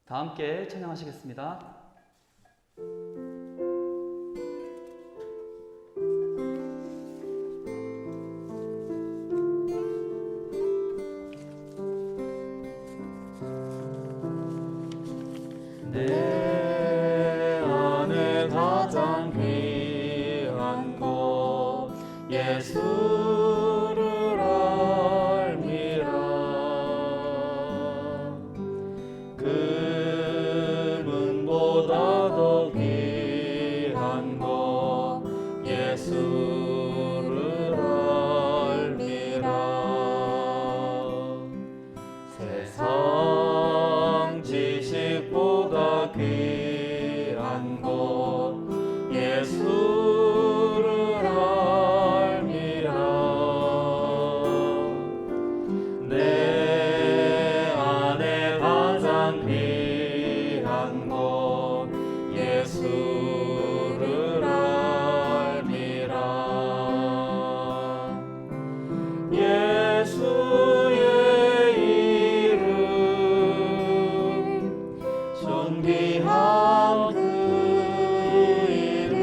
다 함께 찬양하시겠습니다. 내 안에 가장 귀한 것 예수를 알미라. 금은보다 더 귀한 것 예수를 알미라. 세상 지식보다 귀한 것 예수를 알미라. 내 안에 가장 귀한 것 예수를 알미라. 예수의 이름 존귀한 그 이름.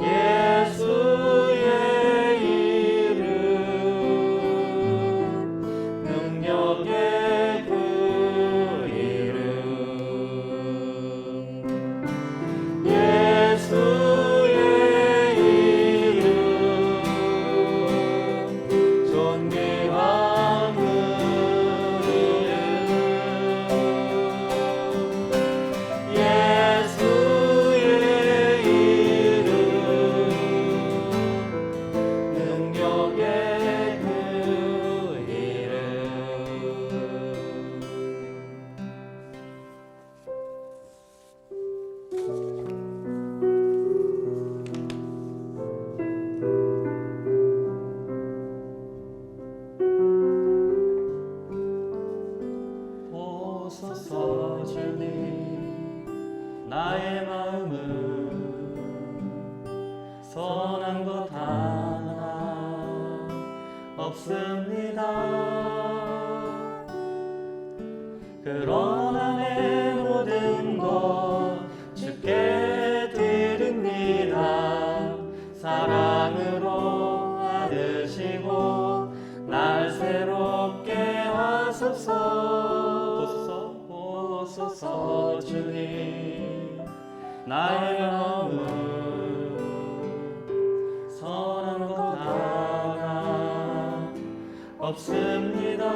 예수의 이름 능력의 그 이름. 예수의 이름 존귀한 그 이름. 예수의 이름 능력의 그 이름. 오소서 주님, 나의 마음은 선한 것 하나 없습니다. 그러나 내 모든 것 주께 드립니다. 사랑으로 안으시고 날 새롭게 하소서. 오소서 주님, 나의 마음은 선한 것 하나 없습니다.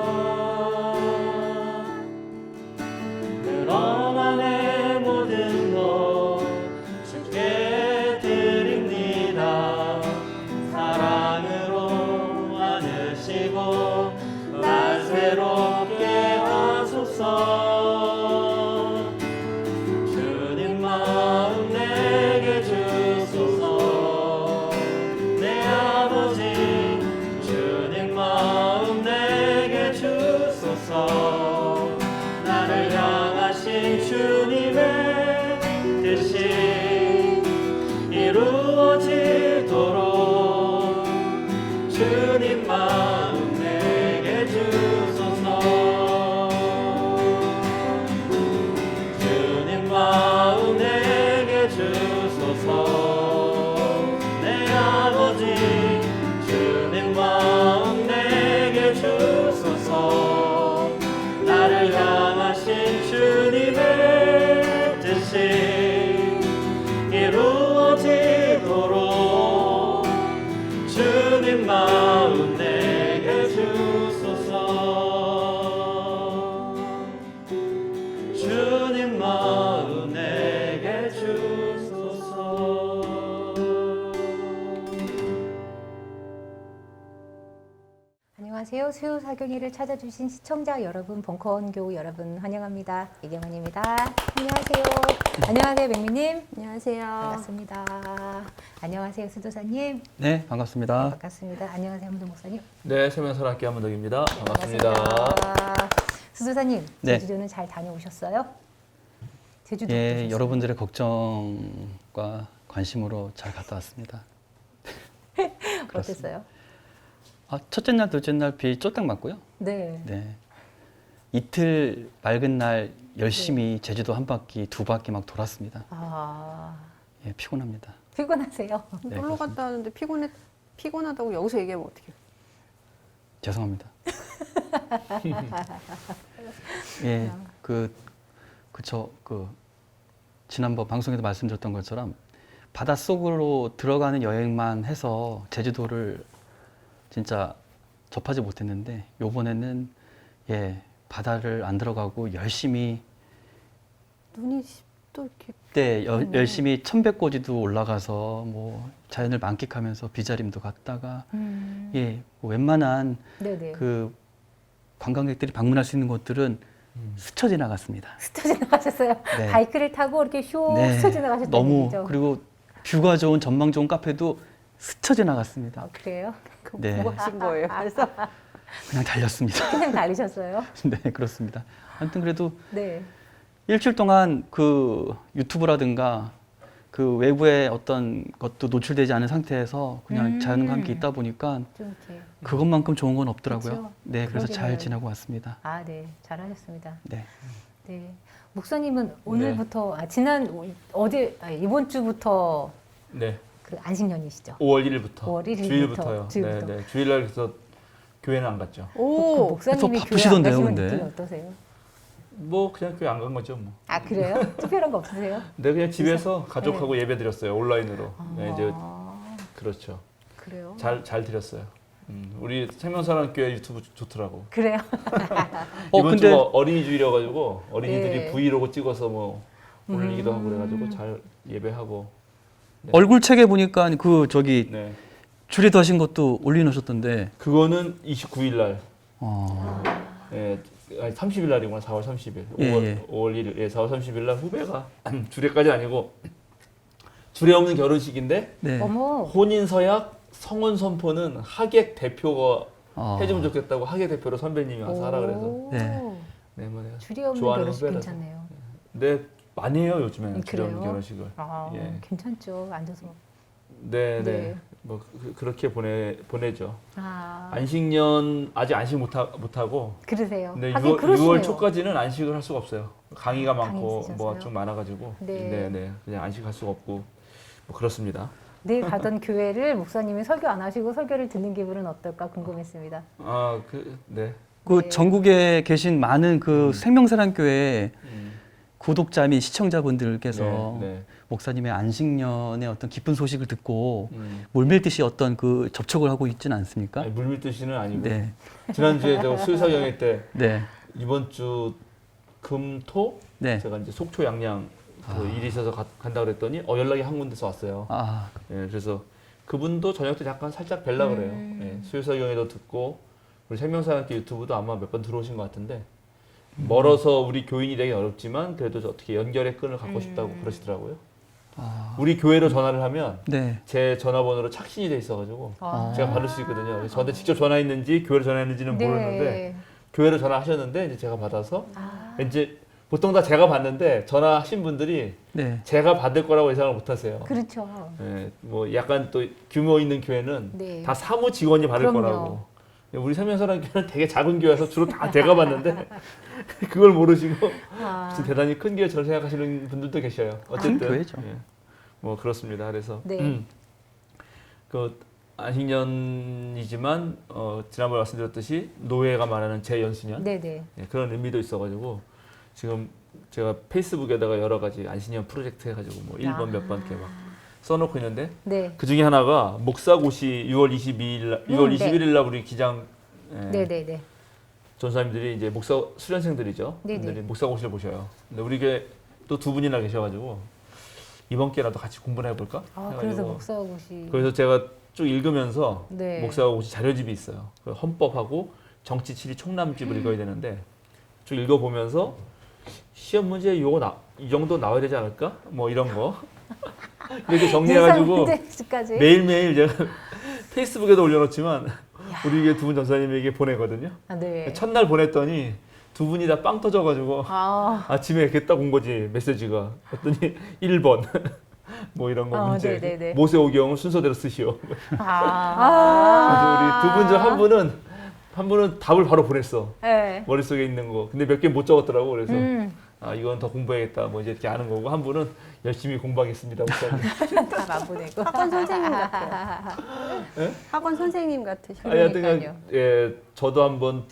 그러나 내 모든 것 주께 드립니다. 사랑으로 안으시고 날 새롭게 하소서. 주님 마음 내게 주소서. 내 아버지 주님 마음 내게 주소서. 나를 향하신 주님의 뜻이 이루어지도록 주님 마음 내게 주소서. 주님 마음 내게 주소서. 내 아버지 주님 마음 내게 주소서. 나를 향하신 주님의 뜻이 이루어지도록 주님 마음 내게 주소서. 주님 마음 내게 주소서. 안녕하세요. 수요 사경회를 찾아주신 시청자 여러분, 벙커원교 여러분 환영합니다. 이경은입니다. 안녕하세요. 안녕하세요, 백미님. 안녕하세요. 반갑습니다. 안녕하세요, 수도사님. 네, 반갑습니다. 반갑습니다. 안녕하세요, 한문도 목사님. 네, 세면설학기 한문덕입니다. 반갑습니다. 수도사님, 네. 제주도는 잘 다녀오셨어요? 제주도 예, 어떠셨어요? 여러분들의 걱정과 관심으로 잘 갔다 왔습니다. 어땠어요? 아, 첫째 날, 둘째 날 비 쫄딱 맞고요. 네. 네. 이틀 맑은 날 열심히 제주도 한 바퀴, 두 바퀴 막 돌았습니다. 아, 예, 피곤합니다. 피곤하세요? 네, 놀러 그렇습니다. 갔다 왔는데 피곤하다고 여기서 얘기하면 어떡해요? 죄송합니다. 예, 그쵸, 지난번 방송에도 말씀드렸던 것처럼 바닷속으로 들어가는 여행만 해서 제주도를 진짜 접하지 못했는데 요번에는 예, 바다를 안 들어가고 열심히 눈이 또 이렇게 때 열심히 천백고지도 올라가서 뭐 자연을 만끽하면서 비자림도 갔다가 예, 뭐 웬만한 네네. 그 관광객들이 방문할 수 있는 곳들은 스쳐 지나갔습니다. 스쳐 지나가셨어요? 네. 바이크를 타고 이렇게 휘 네, 스쳐 지나가셨다는 너무 얘기죠? 그리고 뷰가 좋은 전망 좋은 카페도 스쳐 지나갔습니다. 아, 그래요? 그 네. 뭐 하신 거예요? 그래서 그냥 달렸습니다. 그냥 달리셨어요? 네, 그렇습니다. 아무튼 그래도 네. 일주일 동안 그 유튜브라든가 그 외부의 어떤 것도 노출되지 않은 상태에서 그냥 자연과 함께 있다 보니까 좀 이렇게. 그것만큼 좋은 건 없더라고요. 그렇죠. 네, 그래서 잘 그러게요. 지나고 왔습니다. 아, 네. 잘하셨습니다. 네. 네. 목사님은 오늘부터, 이번 주부터 네. 그 안식년이시죠? 5월 1일부터. 5월 1일부터. 주일부터요. 주일부터. 네, 네. 주일날 그래서 교회는 안 갔죠. 그 오 목사님이 또 교회 안 바쁘시던데요, 가시면 근데? 느낌이 어떠세요? 뭐 그냥 교회 안 간 거죠, 뭐. 아, 그래요? 특별한 거 없으세요? 네, 그냥 집에서 가족하고 예배 드렸어요. 온라인으로. 네, 이제 아, 그렇죠. 그래요? 잘 드렸어요. 우리 생명사랑교회 유튜브 좋더라고. 그래요? 이번 근데- 주가 어린이 주일이어가지고 어린이들이 네. 브이로그 찍어서 뭐 올리기도 하고 그래가지고 잘 예배하고. 네. 얼굴 책에 보니까 네. 주례도 하신 것도 올려놓으셨던데. 그거는 29일 날. 어, 예, 아니 30일 날이구나. 4월 30일. 예, 5월, 예. 5월 1일. 예, 4월 30일 날 후배가 주례까지 아니고 주례 없는 결혼식인데 네. 어머, 혼인 서약 성혼 선포는 하객 대표가 어, 해주면 좋겠다고 하객 대표로 선배님이 와서 하라 그래서. 오, 네. 네, 뭐 내가 줄이 없는 좋아하는 결혼식 후배라서. 괜찮네요. 네, 많이 해요 요즘에는 주례 그래요? 없는 결혼식을. 아, 예. 괜찮죠. 앉아서. 네, 네. 네. 뭐 그렇게 보내죠. 아, 안식년 아직 안식 못하고. 그러세요. 근데 하긴 6월, 그러시네요. 6월 초까지는 안식을 할 수가 없어요. 강의가 강의 많고 있으셔서요? 뭐가 좀 많아가지고. 네. 네, 그냥 안식할 수가 없고 뭐 그렇습니다. 내일 가던 교회를 목사님이 설교 안 하시고 설교를 듣는 기분은 어떨까 궁금했습니다. 아, 네. 그 네. 전국에 계신 많은 그 생명사랑교회 음, 구독자 및 시청자분들께서 네, 네. 목사님의 안식년의 어떤 기쁜 소식을 듣고 음. 물밀듯이 어떤 그 접촉을 하고 있지는 않습니까? 아니, 물밀듯이는 아니고 네, 지난주에 저 수요사경회 때 네, 이번 주 금토 네. 제가 이제 속초 양양 그 일이 있어서 간다 그랬더니 연락이 한 군데서 왔어요. 아, 예, 그래서 그분도 저녁 때 잠깐 살짝 뵐라 그래요. 예, 수요사경회도 듣고 우리 생명사랑교 유튜브도 아마 몇 번 들어오신 것 같은데 멀어서 우리 교인이 되기 어렵지만 그래도 어떻게 연결의 끈을 갖고 싶다고 그러시더라고요. 아, 우리 교회로 전화를 하면 네. 제 전화번호로 착신이 돼 있어가지고 아. 제가 받을 수 있거든요. 그래서 저한테 직접 전화했는지 교회로 전화했는지는 모르는데 네. 교회로 전화하셨는데 이제 제가 받아서 아, 이제 보통 다 제가 받는데 전화하신 분들이 네. 제가 받을 거라고 예상을 못 하세요. 그렇죠. 예, 뭐 약간 또 규모 있는 교회는 네. 다 사무 직원이 받을 그럼요. 거라고. 우리 생명사랑 교회는 되게 작은 교회여서 주로 다 제가 받는데 그걸 모르시고 아, 무슨 대단히 큰 교회처럼 생각하시는 분들도 계셔요. 어쨌든 큰 교회죠. 예, 뭐 그렇습니다. 그래서 네. 그 안식년이지만 지난번에 말씀드렸듯이 노예가 말하는 재연수년 네네. 예, 그런 의미도 있어가지고 지금 제가 페이스북에다가 여러 가지 안식년 프로젝트 해가지고 뭐 1번 몇 번 이렇게 막 써놓고 있는데 네. 그 중에 하나가 목사고시 6월 6월 네. 21일 날 우리 기장 네네네. 전사님들이 이제 목사 수련생들이죠. 네네. 분들이 목사고시를 보셔요. 근데 우리 교회 또 두 분이나 계셔가지고 이번 기회라도 같이 공부를 해볼까? 아, 해가지고 그래서 목사고시. 그래서 제가 쭉 읽으면서 네. 목사고시 자료집이 있어요. 그 헌법하고 정치 치리 총남집을 읽어야 되는데 쭉 읽어보면서 시험 문제 이 정도 나와야 되지 않을까? 뭐 이런 거 이렇게 정리해가지고 예상문제까지. 매일매일 제가 페이스북에도 올려놓지만 우리 교회 두 분 전사님에게 보내거든요. 아, 네. 첫날 보냈더니 두 분이 다 빵 터져가지고 아, 아침에 이렇게 딱 온 거지 메시지가. 그랬더니 1번 뭐 이런 거 어, 문제. 네네네. 모세오경을 순서대로 쓰시오. 아. 그래서 우리 두 분 중 한 분은 답을 바로 보냈어. 네. 머릿속에 있는 거. 근데 몇 개 못 적었더라고. 그래서 음. 이건 더 공부해야겠다. 뭐 이제 이렇게 아는 거고 한 분은 열심히 공부하겠습니다. 목사님. 답안 보내고. 학원 선생님 같아요. 예? 학원 선생님 같으시고. 그러니까요. 예, 저도 한번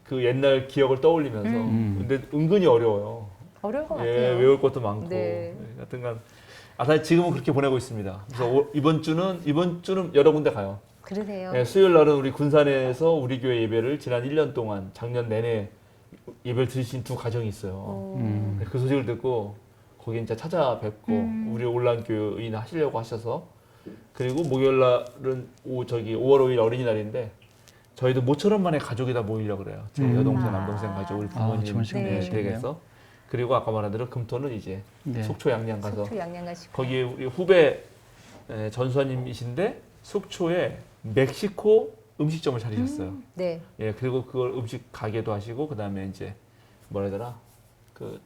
그 옛날 기억을 떠올리면서 근데 은근히 어려워요. 어려울 것 같아요. 예, 외울 것도 많고. 네. 예, 하여튼간 사실 지금은 그렇게 보내고 있습니다. 그래서 이번 주는 여러 군데 가요. 그러세요. 예, 수요일 날은 우리 군산에서 우리 교회 예배를 지난 1년 동안 작년 내내 예배를 드리신 두 가정이 있어요. 그 소식을 듣고 거기 진짜 찾아뵙고 우리 올란 교인 하시려고 하셔서 그리고 목요일 날은 5월 5일 어린이날인데 저희도 모처럼 만에 가족이 다 모이려고 그래요. 제 여동생, 남동생 가족, 우리 부모님 좋은 시간 네. 되시겠네요. 댁에서 그리고 아까 말한 대로 금토는 이제 네. 속초 양양 가서 속초 양양 가시고. 거기에 우리 후배 전수사님이신데 속초에 멕시코 음식점을 차리셨어요. 네. 예, 그리고 그걸 음식 가게도 하시고 그다음에 이제 뭐라 해야 되나 그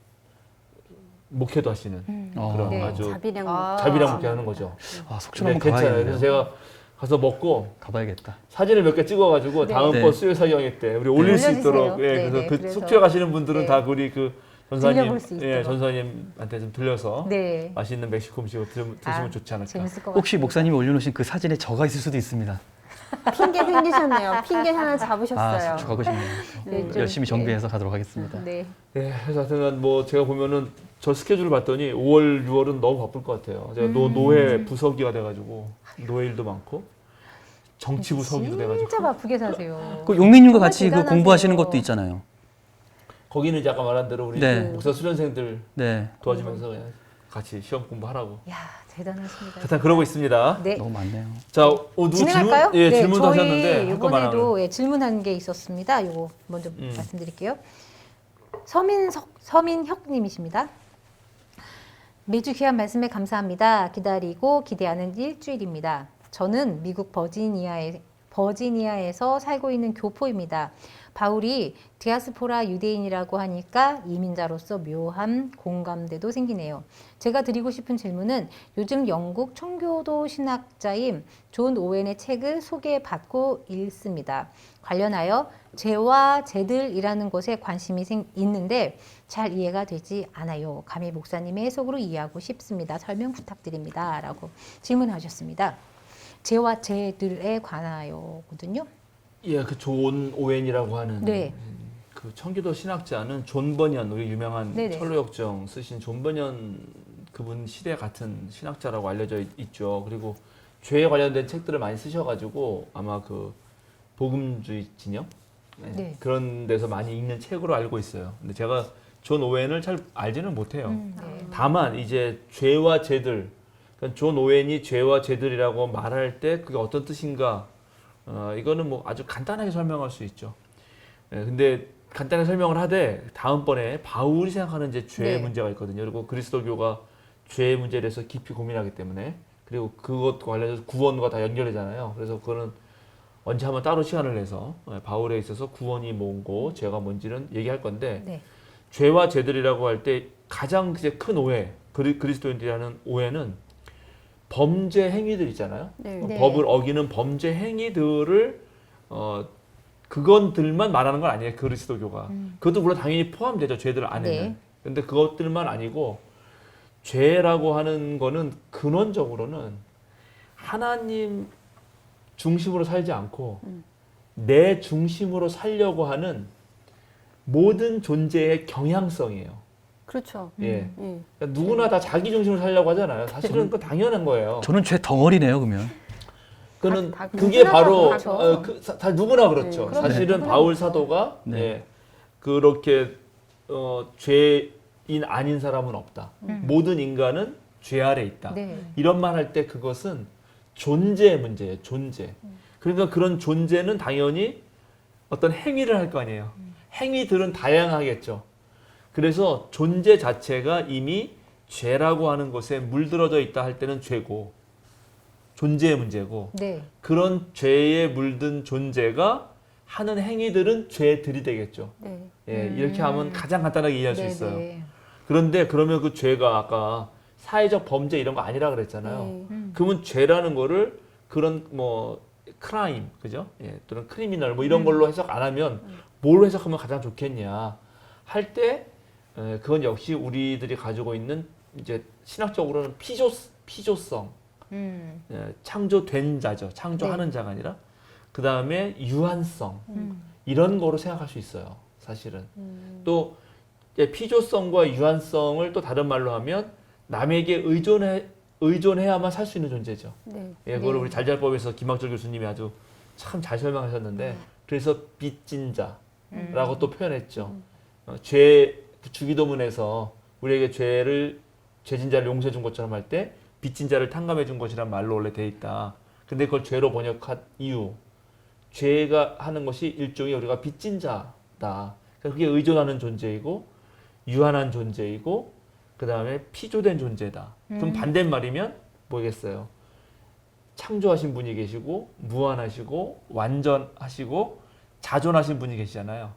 목회도 하시는 그런 네. 아주 자비량. 자비랑 목회 하는 거죠. 속초는 근데 한번 괜찮아요. 가봐야겠네요. 그래서 제가 가서 먹고 가봐야겠다. 사진을 몇 개 찍어가지고 네. 다음번 네. 수요 사경회 때 우리 올릴 수 올려주세요. 있도록 예, 네, 그래서 네. 그 그래서 속초에 가시는 분들은 네. 다 우리 그 전사님 들려볼 수 예, 있도록. 전사님한테 좀 들려서 네. 맛있는 멕시코 음식을 드시면 좋지 않을까. 재밌을 것 혹시 같아요. 목사님이 올려놓으신 그 사진에 저가 있을 수도 있습니다. 핑계 생기셨네요. 핑계 하나 잡으셨어요. 속초 가고 싶네요. 네, 좀, 열심히 정비해서 가도록 하겠습니다. 네. 예, 그래서 하여튼 뭐 제가 보면은 저 스케줄을 봤더니 5월, 6월은 너무 바쁠 것 같아요. 제가 노회 부서기가 돼가지고 노회 일도 많고 정치부 서기도 돼가지고 진짜 바쁘게 사세요. 그 용민님과 정말 같이 그 대단하세요. 공부하시는 것도 있잖아요. 거기는 이제 아까 말한 대로 우리 네. 목사 수련생들 네, 도와주면서 그냥 같이 시험 공부하라고. 야 대단하십니다. 하여튼 그러고 있습니다. 네. 너무 많네요. 자, 누구 진행할까요? 질문? 예, 네, 질문도 저희 하셨는데 한번 말하면. 이번에도 예, 질문한 게 있었습니다. 이거 먼저 말씀드릴게요. 서민혁님이십니다. 매주 귀한 말씀에 감사합니다. 기다리고 기대하는 일주일입니다. 저는 미국 버지니아에서 살고 있는 교포입니다. 바울이 디아스포라 유대인이라고 하니까 이민자로서 묘한 공감대도 생기네요. 제가 드리고 싶은 질문은 요즘 영국 청교도 신학자인 존 오웬의 책을 소개받고 읽습니다. 관련하여 죄와 죄들이라는 것에 관심이 있는데 잘 이해가 되지 않아요. 감히 목사님의 해석으로 이해하고 싶습니다. 설명 부탁드립니다. 라고 질문하셨습니다. 죄와 죄들에 관하여거든요. 예, 그 존 오웬이라고 하는 네. 그 청교도 신학자는 존 버년, 우리 유명한 네네. 철로역정 쓰신 존 버년 그분 시대 같은 신학자라고 알려져 있죠. 그리고 죄에 관련된 책들을 많이 쓰셔가지고 아마 그 복음주의 진영 네. 그런 데서 많이 읽는 책으로 알고 있어요. 근데 제가 존 오웬을 잘 알지는 못해요. 네. 다만 이제 죄와 죄들, 그러니까 존 오웬이 죄와 죄들이라고 말할 때 그게 어떤 뜻인가? 이거는 뭐 아주 간단하게 설명할 수 있죠. 예, 근데 간단하게 설명을 하되 다음번에 바울이 생각하는 이제 죄의 네. 문제가 있거든요. 그리고 그리스도교가 죄의 문제에 대해서 깊이 고민하기 때문에 그리고 그것과 관련해서 구원과 다 연결되잖아요. 그래서 그거는 언제 한번 따로 시간을 내서 바울에 있어서 구원이 뭔고 죄가 뭔지는 얘기할 건데 네. 죄와 죄들이라고 할 때 가장 이제 큰 오해, 그리스도인들이 하는 오해는 범죄 행위들 있잖아요. 네. 네. 법을 어기는 범죄 행위들을 그것들만 말하는 건 아니에요. 그리스도교가. 그것도 물론 당연히 포함되죠. 죄들 안에는. 네. 근데 그것들만 아니고 죄라고 하는 거는 근원적으로는 하나님 중심으로 살지 않고 내 중심으로 살려고 하는 모든 존재의 경향성이에요. 그렇죠. 예. 예. 그러니까 누구나 다 자기 중심으로 살려고 하잖아요. 사실은 그 당연한 거예요. 저는 죄 덩어리네요, 그러면. 그는 다 그게 누구나 바로 그렇죠. 다 누구나 그렇죠. 네. 사실은 누구나 바울 그렇죠. 사도가 네. 예, 그렇게 죄인 아닌 사람은 없다. 모든 인간은 죄 아래 있다. 네. 이런 말 할 때 그것은 존재의 문제예요. 존재. 그러니까 그런 존재는 당연히 어떤 행위를 할 거 아니에요. 행위들은 다양하겠죠. 그래서 존재 자체가 이미 죄라고 하는 것에 물들어져 있다 할 때는 죄고 존재의 문제고 네. 그런 죄에 물든 존재가 하는 행위들은 죄들이 되겠죠. 네. 예, 이렇게 하면 가장 간단하게 이해할 수 네, 있어요. 네. 그런데 그러면 그 죄가 아까 사회적 범죄 이런 거 아니라 그랬잖아요. 네. 그러면 죄라는 거를 그런 뭐 크라임, 그죠? 예, 또는 크리미널 뭐 이런 걸로 해석 안 하면 뭘로 해석하면 가장 좋겠냐 할 때 그건 역시 우리들이 가지고 있는 이제 신학적으로는 피조성, 창조된 자죠. 창조하는 자가 아니라 그 다음에 유한성 이런 거로 생각할 수 있어요. 사실은 또 이제 피조성과 유한성을 또 다른 말로 하면 남에게 의존해야만 살 수 있는 존재죠. 네. 예, 그걸 네. 우리 잘잘법에서 김학철 교수님이 아주 참 잘 설명하셨는데 그래서 빚진 자라고 또 표현했죠. 죄 주기도문에서 우리에게 죄진 자를 용서해 준 것처럼 할 때 빚진 자를 탕감해 준 것이란 말로 원래 돼 있다. 근데 그걸 죄로 번역한 이유, 죄가 하는 것이 일종의 우리가 빚진 자다. 그러니까 그게 의존하는 존재이고 유한한 존재이고 그 다음에 피조된 존재다. 그럼 반대말이면 뭐겠어요? 창조하신 분이 계시고 무한하시고 완전하시고 자존하신 분이 계시잖아요.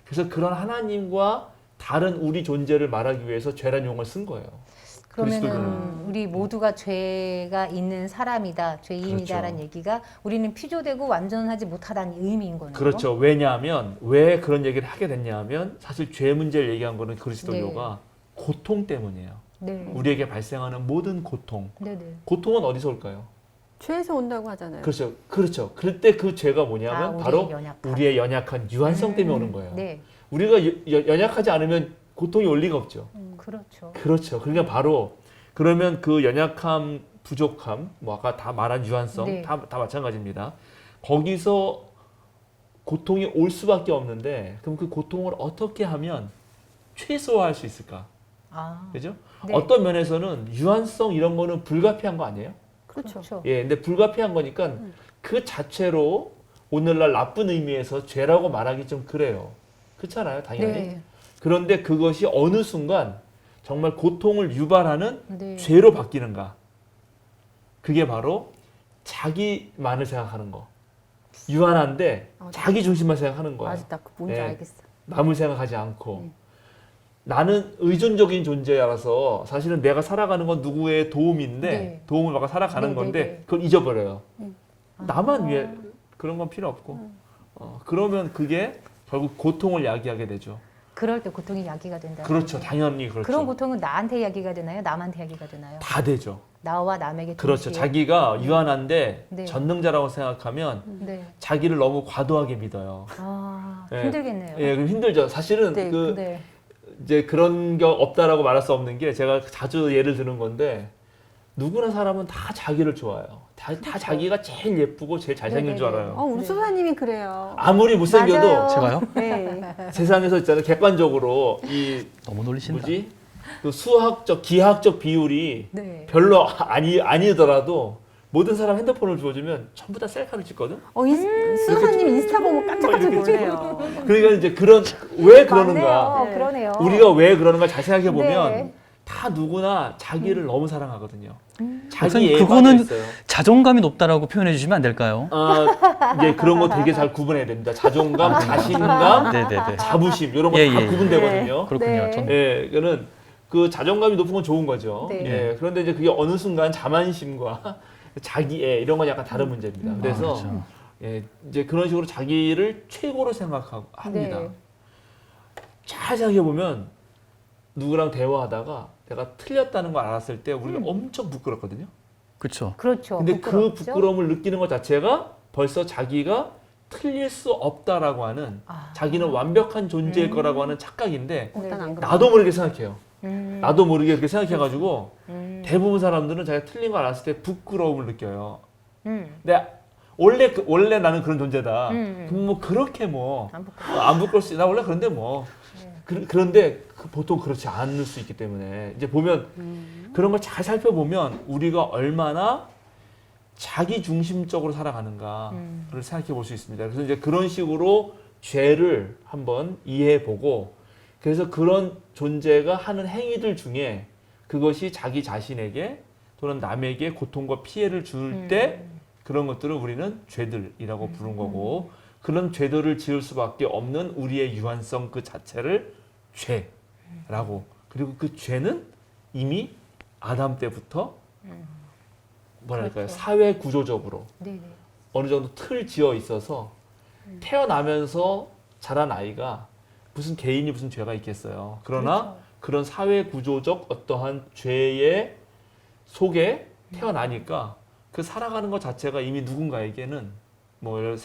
그래서 그런 하나님과 다른 우리 존재를 말하기 위해서 죄란 용어를 쓴 거예요. 그러면은 그리스도교는. 우리 모두가 죄가 있는 사람이다, 죄인이다라는 그렇죠. 얘기가 우리는 피조되고 완전하지 못하다는 의미인 거네요. 그렇죠. 왜냐하면 왜 그런 얘기를 하게 됐냐면 사실 죄 문제를 얘기한 거는 그리스도교가 고통 때문이에요. 네. 우리에게 발생하는 모든 고통. 네네. 고통은 어디서 올까요? 죄에서 온다고 하잖아요. 그렇죠. 그렇죠. 그럴 때 그 죄가 뭐냐면 우리의 바로 연약함. 우리의 연약한 유한성 때문에 오는 거예요. 네. 우리가 연약하지 않으면 고통이 올 리가 없죠. 그렇죠. 그렇죠. 그러니까 바로 그러면 그 연약함, 부족함, 뭐 아까 다 말한 유한성 네. 다 마찬가지입니다. 거기서 고통이 올 수밖에 없는데 그럼 그 고통을 어떻게 하면 최소화할 수 있을까? 아, 그죠? 네. 어떤 면에서는 유한성 이런 거는 불가피한 거 아니에요? 그렇죠. 예, 근데 불가피한 거니까 그 자체로 오늘날 나쁜 의미에서 죄라고 말하기 좀 그래요. 그렇잖아요, 당연히. 네. 그런데 그것이 어느 순간 정말 고통을 유발하는 네. 죄로 바뀌는가? 그게 바로 자기만을 생각하는 거. 유한한데 자기 중심만 생각하는 거야. 맞다. 그 뭔지 네. 알겠어. 남을 생각하지 않고. 나는 의존적인 존재라서 사실은 내가 살아가는 건 누구의 도움인데 네. 도움을 받아 살아가는 네, 건데 네, 네. 그걸 잊어버려요. 아. 나만 위해 그런 건 필요 없고. 그러면 그게 결국 고통을 야기하게 되죠. 그럴 때 고통이 야기가 된다. 그렇죠. 당연히 그렇죠. 그런 고통은 나한테 야기가 되나요? 남한테 야기가 되나요? 다 되죠. 나와 남에게 그렇죠. 동시에? 자기가 유한한데 네. 전능자라고 생각하면 네. 자기를 너무 과도하게 믿어요. 아, 예. 힘들겠네요. 예, 그럼 힘들죠. 사실은 네, 그 네. 이제 그런 게 없다라고 말할 수 없는 게 제가 자주 예를 드는 건데 누구나 사람은 다 자기를 좋아해요. 다 자기가 제일 예쁘고 제일 잘생긴 줄 네네네. 알아요. 우리 네. 소사님이 그래요. 아무리 못생겨도 맞아요. 제가요? 네. 세상에서 있잖아요. 객관적으로 이 너무 놀리신다. 뭐지? 그 수학적, 기하학적 비율이 네. 별로 아니더라도 모든 사람 핸드폰을 주어주면 전부 다 셀카를 찍거든. 수사님 인스타 보면 깜짝깜짝 놀래요. 그러니까 이제 왜 그러는가? 맞네요. 네. 그러네요. 우리가 왜 그러는가 잘 생각해 보면 네. 다 누구나 자기를 너무 사랑하거든요. 자기 목사님, 애에 그거는 빠져 있어요. 자존감이 높다라고 표현해 주시면 안 될까요? 이제 그런 거 되게 잘 구분해야 됩니다. 자존감, 자신감, 네네네. 자부심 이런 거 다 예, 예. 구분되거든요. 그렇군요. 네. 전 예, 그는 그 자존감이 높은 건 좋은 거죠. 네. 예, 그런데 이제 그게 어느 순간 자만심과 자기애 이런 건 약간 다른 문제입니다. 그래서 그렇죠. 예, 이제 그런 식으로 자기를 최고로 생각합니다. 네. 잘 생각해 보면 누구랑 대화하다가 내가 틀렸다는 걸 알았을 때 우리가 엄청 부끄럽거든요. 그렇죠. 그렇죠. 근데 그 부끄럽죠? 부끄러움을 느끼는 것 자체가 벌써 자기가 틀릴 수 없다라고 하는 아. 자기는 완벽한 존재일 거라고 하는 착각인데 네, 난안 네. 그래. 나도 모르게 생각해요. 음. 나도 모르게 그렇게 생각해가지고 대부분 대부분 사람들은 자기가 틀린 걸 알았을 때 부끄러움을 느껴요. 음. 근데 원래 나는 그런 존재다. 그럼 뭐 그렇게 뭐 안 부끄러워. 안 부끄러울 수 있나 원래 그런데 뭐 그런데 보통 그렇지 않을 수 있기 때문에 이제 보면 그런 걸 잘 살펴보면 우리가 얼마나 자기 중심적으로 살아가는가를 생각해 볼 수 있습니다. 그래서 이제 그런 식으로 죄를 한번 이해해 보고 그래서 그런 존재가 하는 행위들 중에 그것이 자기 자신에게 또는 남에게 고통과 피해를 줄 때 그런 것들을 우리는 죄들이라고 부른 거고 그런 죄들을 지을 수밖에 없는 우리의 유한성 그 자체를 죄라고 그리고 그 죄는 이미 아담 때부터 뭐랄까요 그렇죠. 사회 구조적으로 네네. 어느 정도 틀 지어 있어서 태어나면서 자란 아이가 무슨 개인이 무슨 죄가 있겠어요. 그러나 그렇죠. 그런 사회 구조적 어떠한 죄의 속에 태어나니까 그 살아가는 것 자체가 이미 누군가에게는 뭐 이런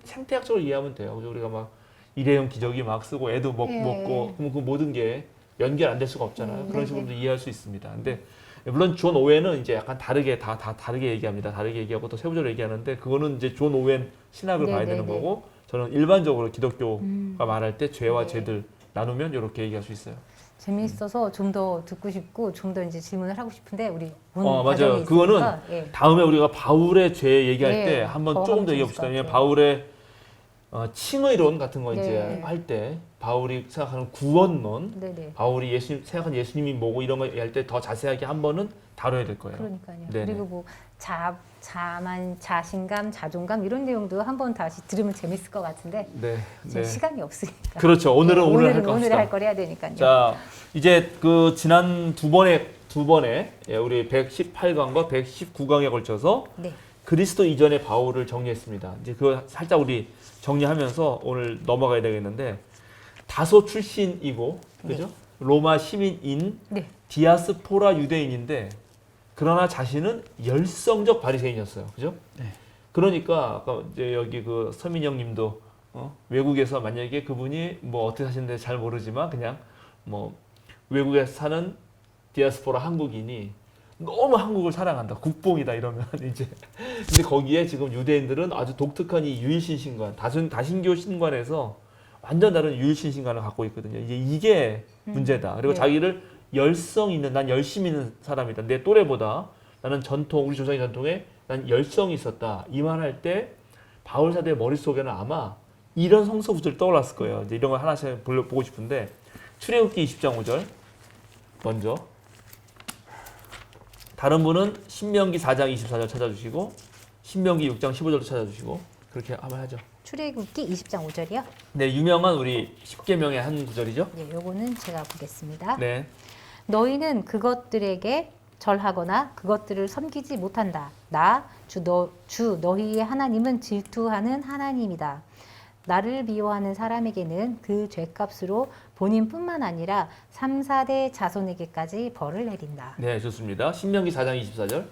생태학적으로 이해하면 돼요. 그죠? 우리가 막 일회용 기저귀 막 쓰고 애도 예. 먹고 그럼 그 모든 게 연결 안 될 수가 없잖아요. 그런 네네. 식으로 이해할 수 있습니다. 근데 물론 존 오웬은 이제 약간 다르게 다 다르게 얘기합니다. 다르게 얘기하고 또 세부적으로 얘기하는데 그거는 이제 존 오웬 신학을 봐야 되는 네네네. 거고 저는 일반적으로 기독교가 말할 때 죄와 네. 죄들 나누면 이렇게 얘기할 수 있어요. 재미있어서 좀 더 듣고 싶고 좀 더 이제 질문을 하고 싶은데 우리 맞아요. 과정이 그거는 있으니까, 예. 다음에 우리가 바울의 죄 얘기할 네, 때 한번 더 조금 하면 더 얘기해 재밌을 봅시다. 것 왜냐면 같아요. 바울의 칭의론 같은 거 이제 네. 할 때 바울이 생각하는 구원론, 네네. 바울이 생각하는 예수님이 뭐고 이런 거 할 때 더 자세하게 한 번은 다뤄야 될 거예요. 그러니까요. 네네. 그리고 뭐 자신감, 자존감 이런 내용도 한번 다시 들으면 재밌을 것 같은데 네, 지금 네. 시간이 없으니까. 그렇죠. 오늘은 네, 오늘 할 거 오늘 합시다. 할 걸 해야 되니까요. 자, 이제 그 지난 두 번에 우리 118강과 119강에 걸쳐서 네. 그리스도 이전의 바울을 정리했습니다. 이제 그거 살짝 우리 정리하면서 오늘 넘어가야 되겠는데 다소 출신이고 그죠? 로마 시민인 네. 디아스포라 유대인인데 그러나 자신은 열성적 바리새인이었어요. 그죠? 네. 그러니까 아까 이제 여기 그 서민영 님도 외국에서 만약에 그분이 뭐 어떻게 사시는지 잘 모르지만 그냥 뭐 외국에서 사는 디아스포라 한국인이 너무 한국을 사랑한다. 국뽕이다 이러면 이제 근데 거기에 지금 유대인들은 아주 독특한 이 유일신 신관, 다신교 신관에서 완전 다른 유일신 신관을 갖고 있거든요. 이제 이게 문제다. 그리고 네. 자기를 열성 있는 난 열심 있는 사람이다. 내 또래보다 나는 전통 우리 조상의 전통에 난 열성이 있었다. 이 말할 때 바울 사도의 머릿속에는 아마 이런 성서 구절이 떠올랐을 거예요. 이제 이런 걸 하나씩 보고 싶은데 출애굽기 20장 5절 먼저 다른 분은 신명기 4장 24절 찾아주시고 신명기 6장 15절도 찾아주시고 그렇게 한번 하죠. 출애굽기 20장 5절이요. 네, 유명한 우리 10계명의 한 구절이죠. 네, 요거는 제가 보겠습니다. 네. 너희는 그것들에게 절하거나 그것들을 섬기지 못한다. 주 너희의 하나님은 질투하는 하나님이다. 나를 미워하는 사람에게는 그 죄값으로 본인뿐만 아니라 3, 4대 자손에게까지 벌을 내린다. 네, 좋습니다. 신명기 4장 24절.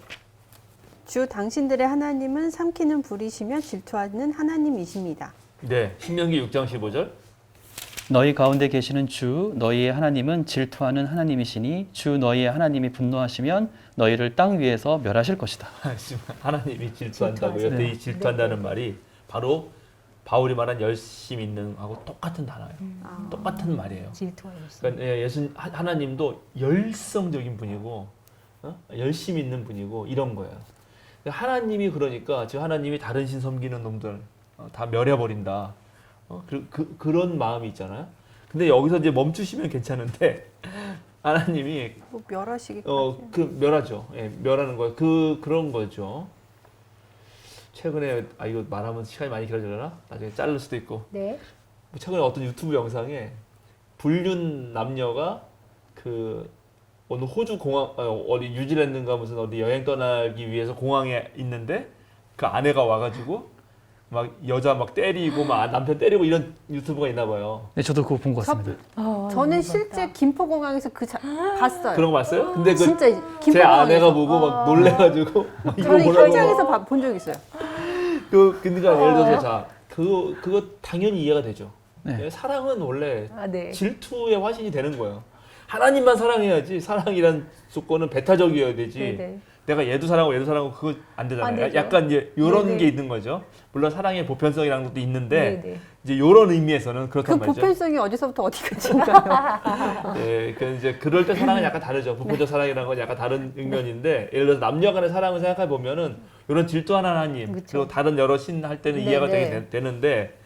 주 당신들의 하나님은 삼키는 불이시며 질투하는 하나님이십니다. 네, 신명기 6장 15절. 너희 가운데 계시는 주 너희의 하나님은 질투하는 하나님이시니 주 너희의 하나님이 분노하시면 너희를 땅 위에서 멸하실 것이다. 하나님이 질투한다고요. 질투하죠. 근데 이 질투한다는 말이 바로 바울이 말한 열심 있는 하고 똑같은 단어예요. 똑같은 말이에요. 질투와 열심. 그러니까 하나님도 열성적인 분이고 열심히 있는 분이고 이런 거예요. 하나님이 그러니까 지금 하나님이 다른 신 섬기는 놈들 다 멸해버린다. 그런 마음이 있잖아요. 근데 여기서 이제 멈추시면 괜찮은데 하나님이 뭐 멸하시기까지. 그 멸하죠. 예, 멸하는 거예요. 그런 거죠. 최근에 이거 말하면 시간이 많이 길어지려나? 나중에 자를 수도 있고. 네. 최근에 어떤 유튜브 영상에 불륜 남녀가 그 어느 호주 공항 어디 뉴질랜드인가 무슨 어디 여행 떠나기 위해서 공항에 있는데 그 아내가 와가지고 막 여자 막 때리고 막 남편 때리고 이런 유튜브가 있나 봐요. 네, 저도 그거 본 것 같습니다. 저는 실제 김포공항에서 봤어요. 그런 거 봤어요? 근데 그 진짜 제 김포공항에서. 아내가 보고 막 놀래가지고 이거 저는 보라고. 현장에서 본 적 있어요. 그러니까 예를 들어서 자 그거 당연히 이해가 되죠. 네. 사랑은 원래 네. 질투의 화신이 되는 거예요. 하나님만 사랑해야지. 사랑이란 조건은 배타적이어야 되지. 네네. 내가 얘도 사랑하고 얘도 사랑하고 그거 안 되잖아요. 안 되죠. 약간 이제 이런 네네. 게 있는 거죠. 물론 사랑의 보편성이라는 것도 있는데 네네. 이제 이런 의미에서는 그렇단 그 말이죠. 보편성이 어디서부터 어디까지인가요? 네, 그 이제 그럴 때 사랑은 약간 다르죠. 보편적 사랑이라는 건 약간 다른 측면인데 예를 들어서 남녀간의 사랑을 생각해 보면은 이런 질투하는 하나님 그쵸. 그리고 다른 여러 신 할 때는 네네. 이해가 되는데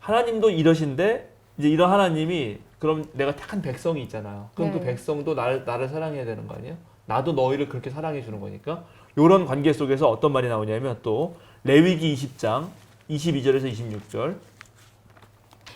하나님도 이러신데 이제 이런 하나님이 그럼 내가 택한 백성이 있잖아요. 그럼 그 네. 백성도 나를 사랑해야 되는 거 아니에요? 나도 너희를 그렇게 사랑해 주는 거니까 이런 관계 속에서 어떤 말이 나오냐면 또 레위기 20장 22절에서 26절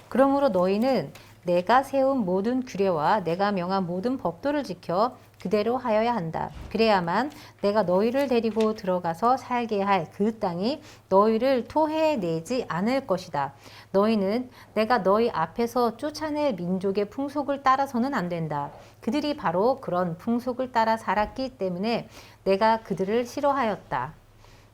그러므로 너희는 내가 세운 모든 규례와 내가 명한 모든 법도를 지켜 그대로 하여야 한다. 그래야만 내가 너희를 데리고 들어가서 살게 할 그 땅이 너희를 토해내지 않을 것이다. 너희는 내가 너희 앞에서 쫓아낼 민족의 풍속을 따라서는 안 된다. 그들이 바로 그런 풍속을 따라 살았기 때문에 내가 그들을 싫어하였다.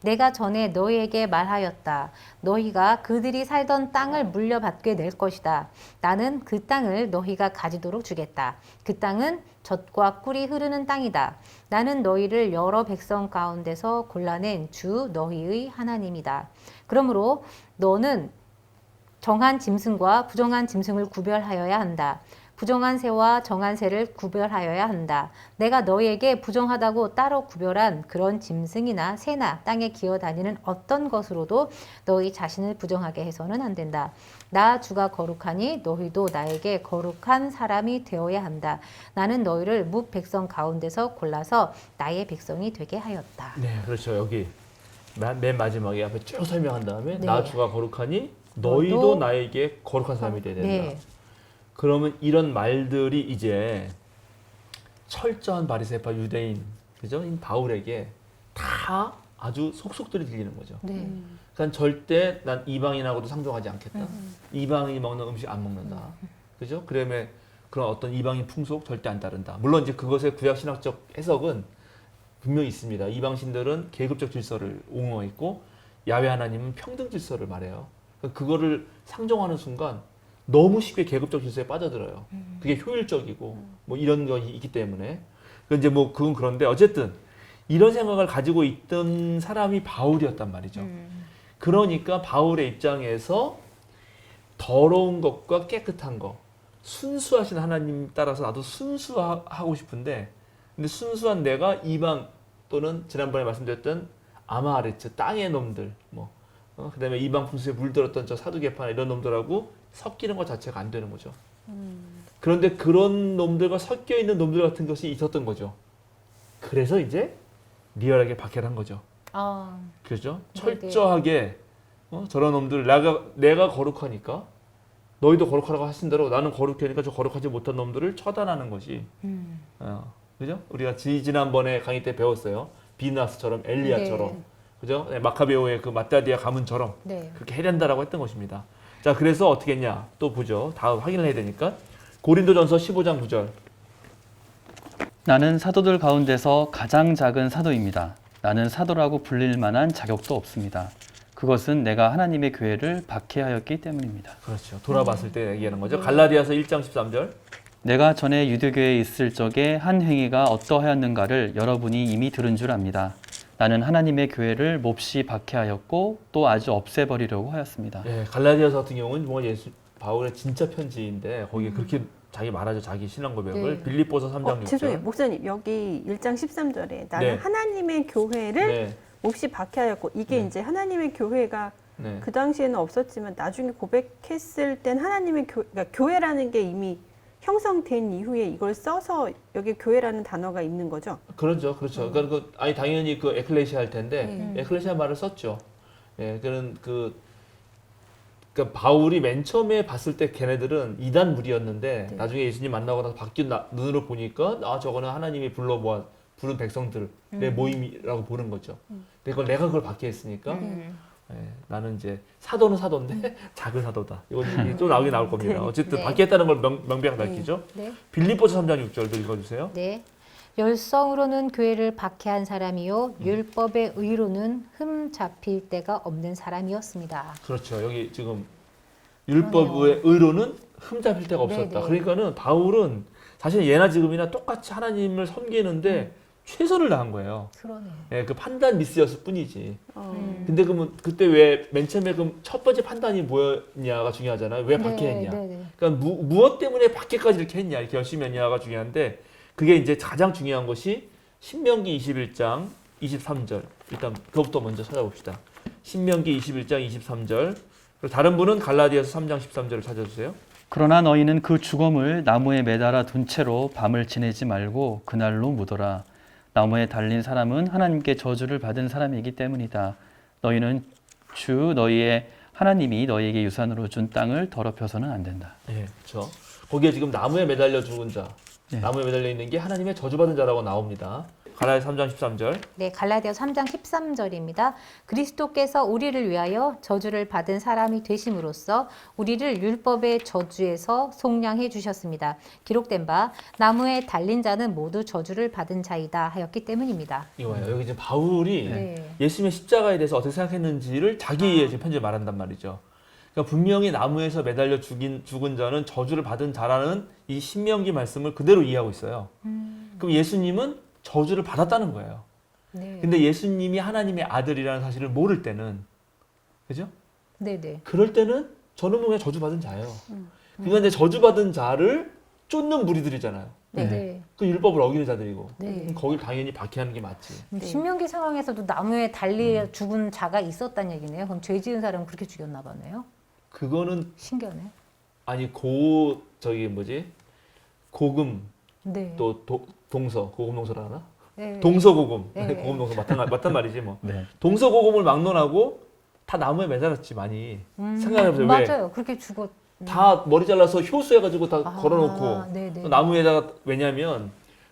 내가 전에 너희에게 말하였다. 너희가 그들이 살던 땅을 물려받게 될 것이다. 나는 그 땅을 너희가 가지도록 주겠다. 그 땅은 젖과 꿀이 흐르는 땅이다. 나는 너희를 여러 백성 가운데서 골라낸 주 너희의 하나님이다. 그러므로 너는 정한 짐승과 부정한 짐승을 구별하여야 한다. 부정한 새와 정한 새를 구별하여야 한다. 내가 너희에게 부정하다고 따로 구별한 그런 짐승이나 새나 땅에 기어다니는 어떤 것으로도 너희 자신을 부정하게 해서는 안 된다. 나 주가 거룩하니 너희도 나에게 거룩한 사람이 되어야 한다. 나는 너희를 뭇 백성 가운데서 골라서 나의 백성이 되게 하였다. 네, 그렇죠. 여기 맨 마지막에 앞에 쭉 설명한 다음에 네. 나 주가 거룩하니 너희도 나에게 거룩한 사람이 돼야 된다. 네. 그러면 이런 말들이 이제 철저한 바리새파 유대인, 그죠? 이 바울에게 다 아주 속속들이 들리는 거죠. 네. 그러니까 절대 난 이방인하고도 상종하지 않겠다. 이방인이 먹는 음식 안 먹는다. 그죠? 그다음에 그런 어떤 이방인 풍속 절대 안 따른다. 물론 이제 그것의 구약 신학적 해석은 분명히 있습니다. 이방신들은 계급적 질서를 옹호했고 야훼 하나님은 평등 질서를 말해요. 그러니까 그거를 상종하는 순간 너무 쉽게 계급적 질서에 빠져들어요. 그게 효율적이고 뭐 이런 것이 있기 때문에. 이제 뭐 그건 그런데 어쨌든 이런 생각을 가지고 있던 사람이 바울이었단 말이죠. 그러니까 바울의 입장에서 더러운 것과 깨끗한 것, 순수하신 하나님 따라서 나도 순수하고 싶은데, 근데 순수한 내가 이방 또는 지난번에 말씀드렸던 아마레츠 땅의 놈들, 뭐 그다음에 이방 풍수에 물들었던 저 사두개파나 이런 놈들하고 섞이는 것 자체가 안 되는 거죠. 그런데 그런 놈들과 섞여 있는 놈들 같은 것이 있었던 거죠. 그래서 이제 리얼하게 박해를 한 거죠. 아, 그죠? 네네. 철저하게 저런 놈들 내가 거룩하니까 너희도 거룩하라고 하신 대로 나는 거룩하니까 저 거룩하지 못한 놈들을 처단하는 것이 그죠? 우리가 지난번에 강의 때 배웠어요. 비나스처럼 엘리야처럼 네. 그죠? 네, 마카베오의 그 마따디아 가문처럼 네. 그렇게 해야 된다라고 했던 것입니다. 자, 그래서 어떻게 했냐? 또 보죠. 다음 확인을 해야 되니까. 고린도전서 15장 9절. 나는 사도들 가운데서 가장 작은 사도입니다. 나는 사도라고 불릴 만한 자격도 없습니다. 그것은 내가 하나님의 교회를 박해하였기 때문입니다. 그렇죠. 돌아봤을 때 얘기하는 거죠. 갈라디아서 1장 13절. 내가 전에 유대교에 있을 적에 한 행위가 어떠하였는가를 여러분이 이미 들은 줄 압니다. 나는 하나님의 교회를 몹시 박해하였고 또 아주 없애버리려고 하였습니다. 예, 갈라디아서 같은 경우는 정말 바울의 진짜 편지인데 거기에 그렇게 자기 말하죠. 자기 신앙 고백을. 네. 빌립보서 3장 6절. 죄송해요. 목사님, 여기 1장 13절에 나는 네. 하나님의 교회를 네. 몹시 박해하였고, 이게 네. 이제 하나님의 교회가 네. 그 당시에는 없었지만 나중에 고백했을 땐 하나님의 그러니까 교회라는 게 이미 형성된 이후에 이걸 써서 여기 교회라는 단어가 있는 거죠. 그렇죠. 그렇죠. 그러니까 아니 당연히 그 에클레시아 할 텐데 에클레시아 말을 썼죠. 예, 그런 그러니까 바울이 맨 처음에 봤을 때 걔네들은 이단 무리였는데 나중에 예수님 만나고 나서 바뀐 눈으로 보니까 저거는 하나님이 부른 백성들의 모임이라고 보는 거죠. 근데 내가 그걸 박해했으니까 예, 나는 이제 사도는 사도인데 작은 사도다. 이건 또 나오긴 나올 겁니다. 어쨌든 네. 박해했다는 걸 명백하게 밝히죠. 네. 빌립보서 3장 6절도 읽어주세요. 네. 열성으로는 교회를 박해한 사람이요 율법의 의로는 흠 잡힐 데가 없는 사람이었습니다. 그렇죠. 여기 지금 율법의 의로는 흠잡힐 데가 없었다. 네네. 그러니까는 바울은 사실 예나 지금이나 똑같이 하나님을 섬기는데 최선을 다한 거예요. 그러네요. 예, 그 판단 미스였을 뿐이지. 근데 그러면 그때 왜 맨 처음에 그럼 첫 번째 판단이 뭐였냐가 중요하잖아요. 왜 박해했냐. 네. 그러니까 무엇 때문에 박해까지 이렇게 했냐, 이렇게 열심히 했냐가 중요한데 그게 이제 가장 중요한 것이 신명기 21장 23절. 일단 그것부터 먼저 찾아봅시다. 신명기 21장 23절. 그리고 다른 분은 갈라디아서 3장 13절을 찾아주세요. 그러나 너희는 그 죽음을 나무에 매달아 둔 채로 밤을 지내지 말고 그날로 묻어라. 나무에 달린 사람은 하나님께 저주를 받은 사람이기 때문이다. 너희는 주 너희의 하나님이 너희에게 유산으로 준 땅을 더럽혀서는 안 된다. 네, 그렇죠. 거기에 지금 나무에 매달려 죽은 자, 네. 나무에 매달려 있는 게 하나님의 저주받은 자라고 나옵니다. 갈라디아 3장 13절. 네, 갈라디아 3장 13절입니다. 그리스도께서 우리를 위하여 저주를 받은 사람이 되심으로써 우리를 율법의 저주에서 속량해 주셨습니다. 기록된 바 나무에 달린 자는 모두 저주를 받은 자이다 하였기 때문입니다. 이거예요. 여기 지금 바울이 네. 예수님의 십자가에 대해서 어떻게 생각했는지를 자기의 지금 편지에 말한단 말이죠. 그러니까 분명히 나무에서 매달려 죽은 자는 저주를 받은 자라는 이 신명기 말씀을 그대로 이해하고 있어요. 그럼 예수님은 저주를 받았다는 거예요. 네. 근데 예수님이 하나님의 아들이라는 사실을 모를 때는, 그죠? 네, 네. 그럴 때는 저는 그냥 저주받은 자예요. 그러니까 이제 저주받은 자를 쫓는 무리들이잖아요. 네. 네. 네. 그 율법을 어기는 자들이고. 네. 그럼 거길 당연히 박해하는 게 맞지. 네. 신명기 상황에서도 나무에 달리 죽은 자가 있었다는 얘기네요. 그럼 죄 지은 사람은 그렇게 죽였나 보네요. 그거는 신기하네. 아니 고금 네. 또 동서 고금동서라 하나? 네. 동서고금. 네. 고금동서 맞단 말이지 뭐. 네. 동서고금을 막론하고 다 나무에 매달았지 많이. 생각해보세요. 왜? 맞아요. 그렇게 죽었. 다 머리 잘라서 효수해가지고 다 걸어놓고 네네. 나무에다가 왜냐하면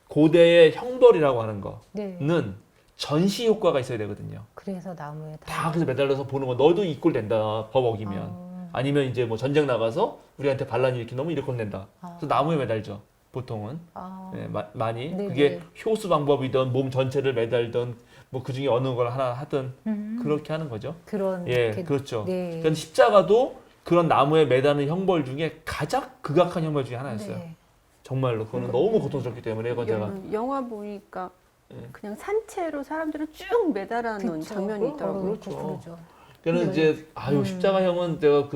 고대의 형벌이라고 하는 네. 거는 전시 효과가 있어야 되거든요. 그래서 나무에 다 그래서 매달려서 보는 거 너도 이꼴 된다 법 어기면 아니면 이제 뭐 전쟁 나가서 우리한테 반란이 이렇게 너무 이렇게 혼낸다. 그래서 나무에 매달죠 보통은. 네, 많이 네네. 그게 효수 방법이든 몸 전체를 매달든 뭐 그 중에 어느 걸 하나 하든 그렇게 하는 거죠. 그런 예, 게- 그렇죠. 네. 그러니까 십자가도 그런 나무에 매다는 형벌 중에 가장 극악한 형벌 중에 하나였어요. 네. 정말로 그거는 너무 고통스럽기 때문에 이건 제가 영화 보니까 예. 그냥 산채로 사람들을 쭉 매달아 놓은 그쵸. 장면이 있더라고요. 그렇죠. 그러죠. 그는 이제 음. 십자가형은 제가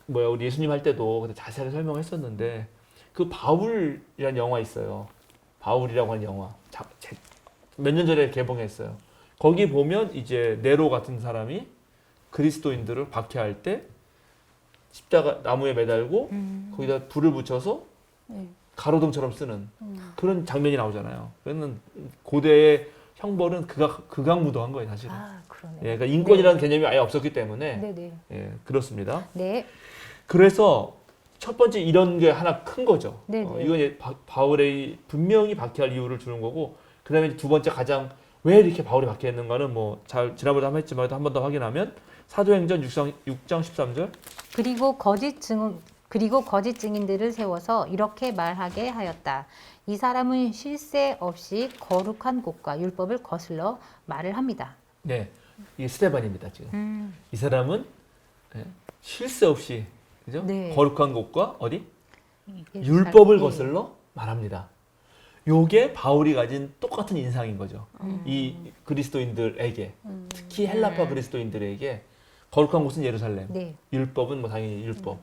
우리 예수님 할 때도 그때 자세하게 설명했었는데 그 바울이라는 영화 있어요. 바울이라고 하는 영화 몇 년 전에 개봉했어요. 거기 보면 이제 네로 같은 사람이 그리스도인들을 박해할 때 십자가 나무에 매달고 거기다 불을 붙여서 네. 가로등처럼 쓰는 그런 장면이 나오잖아요. 그러면 고대의 형벌은 극악무도한 거예요, 사실은. 아, 그러네. 예, 그러니까 인권이라는 개념이 아예 없었기 때문에 네네. 예, 그렇습니다. 네. 그래서 첫 번째 이런 게 하나 큰 거죠. 네네. 이건 이제 바울의 분명히 박해할 이유를 주는 거고, 그다음에 두 번째 가장 왜 이렇게 바울이 박해했는가는 뭐 잘 지난번에 한번 했지만 한 번 더 확인하면 사도행전 6장 13절. 그리고 거짓 증인들을 세워서 이렇게 말하게 하였다. 이 사람은 쉴새 없이 거룩한 곳과 율법을 거슬러 말을 합니다. 네, 이게 스테반입니다 지금. 이 사람은 쉴 새 없이 그죠? 네. 거룩한 곳과 어디? 이게 율법을 잘- 거슬러 말합니다. 요게 바울이 가진 똑같은 인상인 거죠. 이 그리스도인들에게 특히 헬라파 그리스도인들에게 거룩한 곳은 예루살렘, 네. 율법은 뭐 당연히 율법.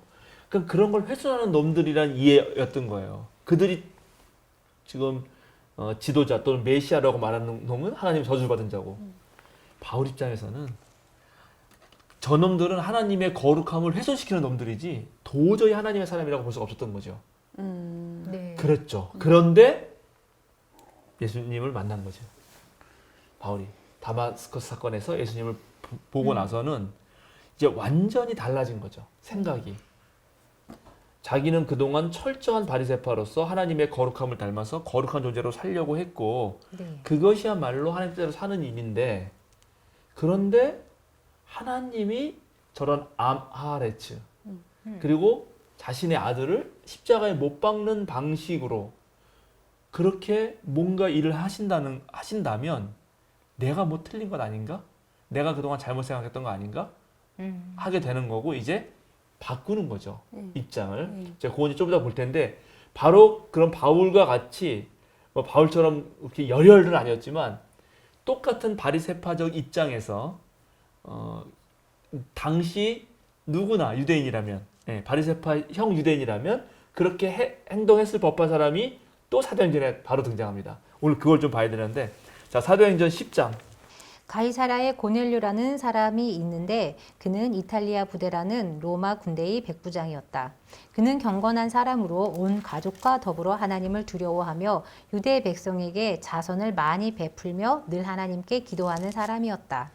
그러니까 그런 걸 훼손하는 놈들이란 이해였던 거예요. 그들이 지금 지도자 또는 메시아라고 말하는 놈은 하나님 저주받은 자고 바울 입장에서는 저놈들은 하나님의 거룩함을 훼손시키는 놈들이지 도저히 하나님의 사람이라고 볼 수가 없었던 거죠. 네. 그렇죠. 그런데 예수님을 만난 거죠. 바울이 다마스커스 사건에서 예수님을 보고 나서는 이제 완전히 달라진 거죠. 생각이. 자기는 그동안 철저한 바리새파로서 하나님의 거룩함을 닮아서 거룩한 존재로 살려고 했고 네. 그것이야말로 하나님 뜻대로 사는 일인데 그런데 하나님이 저런 암하레츠 그리고 자신의 아들을 십자가에 못 박는 방식으로 그렇게 뭔가 일을 하신다면 내가 뭐 틀린 것 아닌가? 내가 그동안 잘못 생각했던 거 아닌가? 하게 되는 거고 이제 바꾸는 거죠. 입장을. 제가 그건 좀 이따 볼 텐데 바로 그런 바울과 같이 뭐 바울처럼 이렇게 열혈은 아니었지만 똑같은 바리새파적 입장에서 당시 누구나 유대인이라면 바리새파형 유대인이라면 그렇게 행동했을 법한 사람이 또 사도행전에 바로 등장합니다. 오늘 그걸 좀 봐야 되는데 자 사도행전 10장 가이사라에 고넬료라는 사람이 있는데 그는 이탈리아 부대라는 로마 군대의 백부장이었다. 그는 경건한 사람으로 온 가족과 더불어 하나님을 두려워하며 유대 백성에게 자선을 많이 베풀며 늘 하나님께 기도하는 사람이었다.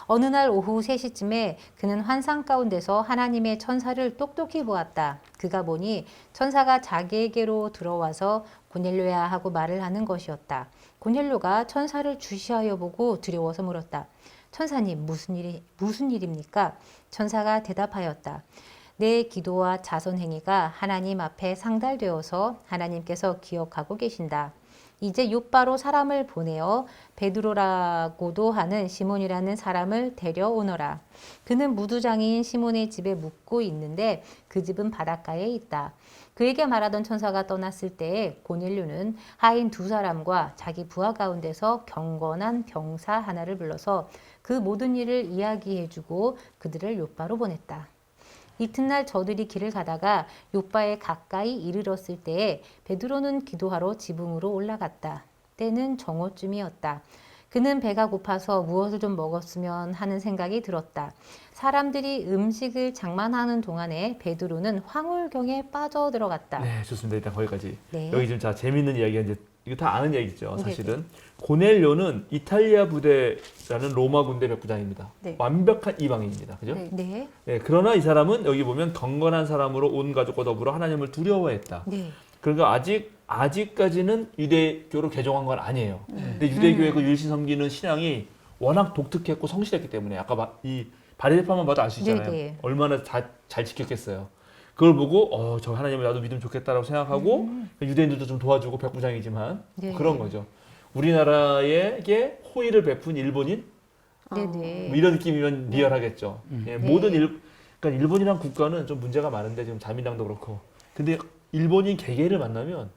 어느 날 오후 3시쯤에 그는 환상 가운데서 하나님의 천사를 똑똑히 보았다. 그가 보니 천사가 자기에게로 들어와서 고넬료야 하고 말을 하는 것이었다. 고넬료가 천사를 주시하여 보고 두려워서 물었다. 천사님, 무슨 일입니까? 천사가 대답하였다. 내 기도와 자선 행위가 하나님 앞에 상달되어서 하나님께서 기억하고 계신다. 이제 욥바로 사람을 보내어 베드로라고도 하는 시몬이라는 사람을 데려오너라. 그는 무두장이인 시몬의 집에 묵고 있는데 그 집은 바닷가에 있다. 그에게 말하던 천사가 떠났을 때에 고넬료는 하인 2사람과 자기 부하 가운데서 경건한 병사 하나를 불러서 그 모든 일을 이야기해주고 그들을 욥바로 보냈다. 이튿날 저들이 길을 가다가 욥바에 가까이 이르렀을 때에 베드로는 기도하러 지붕으로 올라갔다. 때는 정오쯤이었다. 그는 배가 고파서 무엇을 좀 먹었으면 하는 생각이 들었다. 사람들이 음식을 장만하는 동안에 베드로는 황홀경에 빠져들어갔다. 네, 좋습니다. 일단 거기까지. 네. 여기 좀 제밌는 이야기가 이제 이거 다 아는 얘기죠. 사실은 네네. 고넬료는 이탈리아 부대라는 로마 군대 백부장입니다. 네. 완벽한 이방인입니다. 그죠? 네. 네. 네, 그러나 이 사람은 여기 보면 경건한 사람으로 온 가족과 더불어 하나님을 두려워했다. 네. 그러니까 아직까지는 유대교로 개종한 건 아니에요. 근데 유대교의 그 일신 섬기는 신앙이 워낙 독특했고 성실했기 때문에 아까 이 바리새파만 봐도 알 수 있잖아요. 네네. 얼마나 잘 지켰겠어요. 그걸 보고 저 하나님을 나도 믿으면 좋겠다라고 생각하고 유대인들도 좀 도와주고 백부장이지만 네. 그런 거죠. 우리나라에게 호의를 베푼 일본인 네네. 뭐 이런 느낌이면 리얼하겠죠. 예, 네. 그러니까 일본이란 국가는 좀 문제가 많은데 지금 자민당도 그렇고. 근데 일본인 개개를 만나면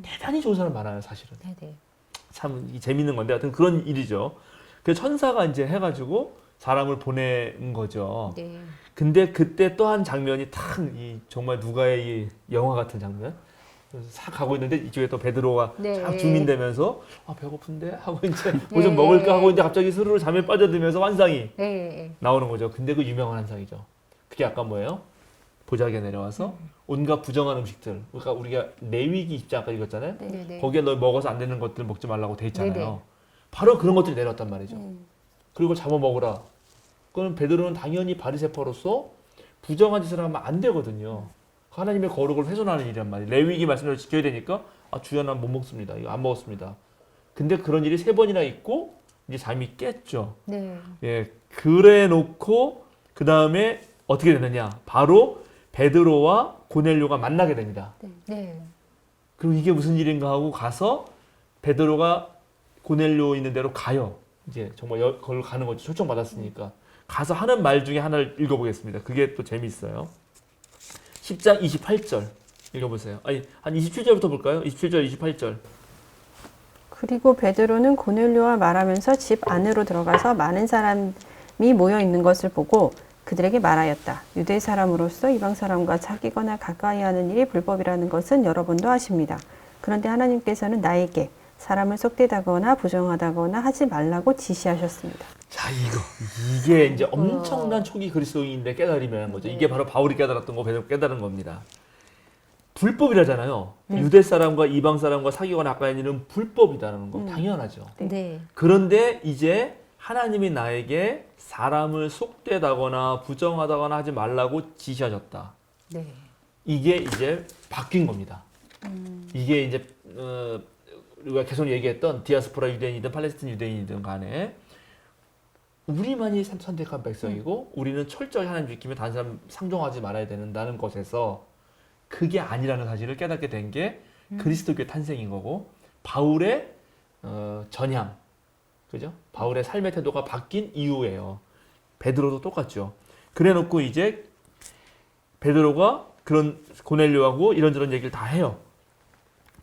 대단히 좋은 사람 많아요, 사실은. 네네. 참 재밌는 건데, 하여튼 그런 일이죠. 그래서 천사가 이제 해가지고 사람을 보낸 거죠. 네. 근데 그때 또 한 장면이 정말 누가의 이 영화 같은 장면. 그래서 싹 가고 있는데 이쪽에 또 베드로가 네. 싹 주민되면서 배고픈데 하고 이제 뭐 좀 네. 먹을까 하고 이제 갑자기 스르르 잠에 빠져들면서 환상이 네. 나오는 거죠. 근데 그 유명한 환상이죠. 그게 아까 뭐예요? 보자기에 내려와서 온갖 부정한 음식들. 그러니까 우리가 레위기 20장 아까 읽었잖아요. 네네. 거기에 너 먹어서 안 되는 것들 먹지 말라고 돼 있잖아요. 네네. 바로 그런 것들이 내려왔단 말이죠. 그리고 잡아 먹으라. 그럼 베드로는 당연히 바리새파로서 부정한 짓을 하면 안 되거든요. 하나님의 거룩을 훼손하는 일이란 말이에요. 레위기 말씀을 지켜야 되니까 주여 난 못 먹습니다. 이거 안 먹었습니다. 근데 그런 일이 3번이나 있고 이제 잠이 깼죠. 네. 예, 그래 놓고 그 다음에 어떻게 되느냐? 바로 베드로와 고넬료가 만나게 됩니다. 네. 그리고 이게 무슨 일인가 하고 가서 베드로가 고넬료 있는 데로 가요. 이제 정말 거기로 가는 거죠. 초청 받았으니까. 가서 하는 말 중에 하나를 읽어보겠습니다. 그게 또 재미있어요. 10장 28절 읽어보세요. 아니, 한 27절부터 볼까요? 27절, 28절. 그리고 베드로는 고넬료와 말하면서 집 안으로 들어가서 많은 사람이 모여 있는 것을 보고 그들에게 말하였다. 유대 사람으로서 이방 사람과 사귀거나 가까이 하는 일이 불법이라는 것은 여러 번도 아십니다. 그런데 하나님께서는 나에게 사람을 속되다거나 부정하다거나 하지 말라고 지시하셨습니다. 자, 이게 이제 엄청난 초기 그리스도인들의 깨달음이라는 거죠. 이게 바로 바울이 깨달았던 거, 베드로 깨달은 겁니다. 불법이라잖아요. 유대 사람과 이방 사람과 사귀거나 가까이 하는 일은 불법이다라는 거 당연하죠. 네. 그런데 이제 하나님이 나에게 사람을 속되다거나 부정하다거나 하지 말라고 지시하셨다. 네. 이게 이제 바뀐 겁니다. 이게 이제 우리가 계속 얘기했던 디아스포라 유대인이든 팔레스틴 유대인이든 간에 우리만이 선택한 백성이고 우리는 철저히 하나님 지키며 다른 사람 상종하지 말아야 된다는 것에서 그게 아니라는 사실을 깨닫게 된 게 그리스도교의 탄생인 거고 바울의 전향, 그죠? 바울의 삶의 태도가 바뀐 이유예요. 베드로도 똑같죠. 그래놓고 이제 베드로가 그런 고넬료하고 이런저런 얘기를 다 해요.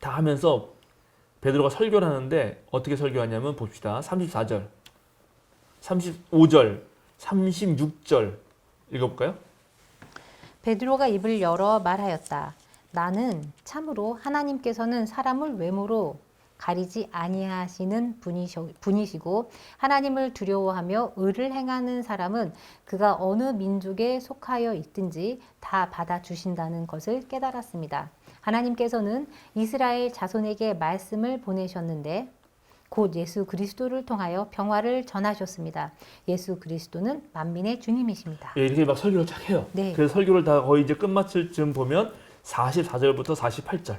다 하면서 베드로가 설교를 하는데 어떻게 설교하냐면 봅시다. 34절, 35절, 36절 읽어볼까요? 베드로가 입을 열어 말하였다. 나는 참으로 하나님께서는 사람을 외모로 가리지 아니하시는 분이시고 하나님을 두려워하며 의를 행하는 사람은 그가 어느 민족에 속하여 있든지 다 받아주신다는 것을 깨달았습니다. 하나님께서는 이스라엘 자손에게 말씀을 보내셨는데 곧 예수 그리스도를 통하여 평화를 전하셨습니다. 예수 그리스도는 만민의 주님이십니다. 예, 이렇게 막 설교를 쫙 해요. 네. 그래서 설교를 다 거의 이제 끝마칠 쯤 보면 44절부터 48절.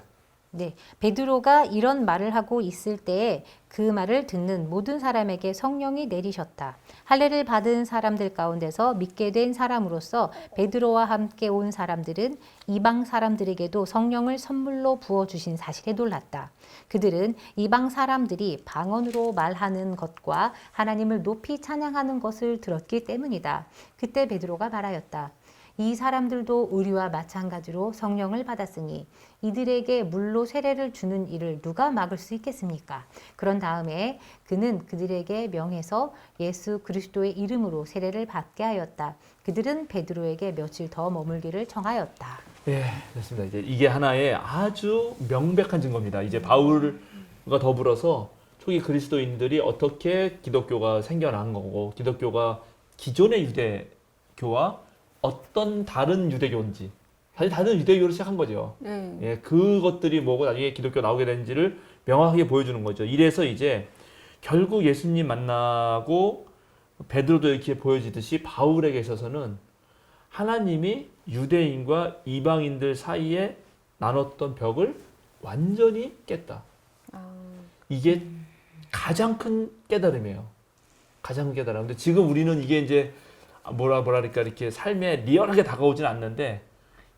네, 베드로가 이런 말을 하고 있을 때에 그 말을 듣는 모든 사람에게 성령이 내리셨다. 할례를 받은 사람들 가운데서 믿게 된 사람으로서 베드로와 함께 온 사람들은 이방 사람들에게도 성령을 선물로 부어주신 사실에 놀랐다. 그들은 이방 사람들이 방언으로 말하는 것과 하나님을 높이 찬양하는 것을 들었기 때문이다. 그때 베드로가 말하였다. 이 사람들도 우리와 마찬가지로 성령을 받았으니 이들에게 물로 세례를 주는 일을 누가 막을 수 있겠습니까? 그런 다음에 그는 그들에게 명해서 예수 그리스도의 이름으로 세례를 받게 하였다. 그들은 베드로에게 며칠 더 머물기를 청하였다. 예, 됐습니다. 이제 이게 하나의 아주 명백한 증거입니다. 이제 바울과 더불어서 초기 그리스도인들이 어떻게 기독교가 생겨난 거고, 기독교가 기존의 유대교와 어떤 다른 유대교인지, 사실 다른 유대교로 시작한 거죠. 네. 예, 그것들이 뭐고 나중에 기독교 나오게 된지를 명확하게 보여주는 거죠. 이래서 이제 결국 예수님 만나고 베드로도 이렇게 보여지듯이 바울에게 있어서는 하나님이 유대인과 이방인들 사이에 나눴던 벽을 완전히 깼다. 이게 가장 큰 깨달음이에요. 가장 큰 깨달음. 근데 지금 우리는 이게 이제 뭐랄까 이렇게 삶에 리얼하게 다가오진 않는데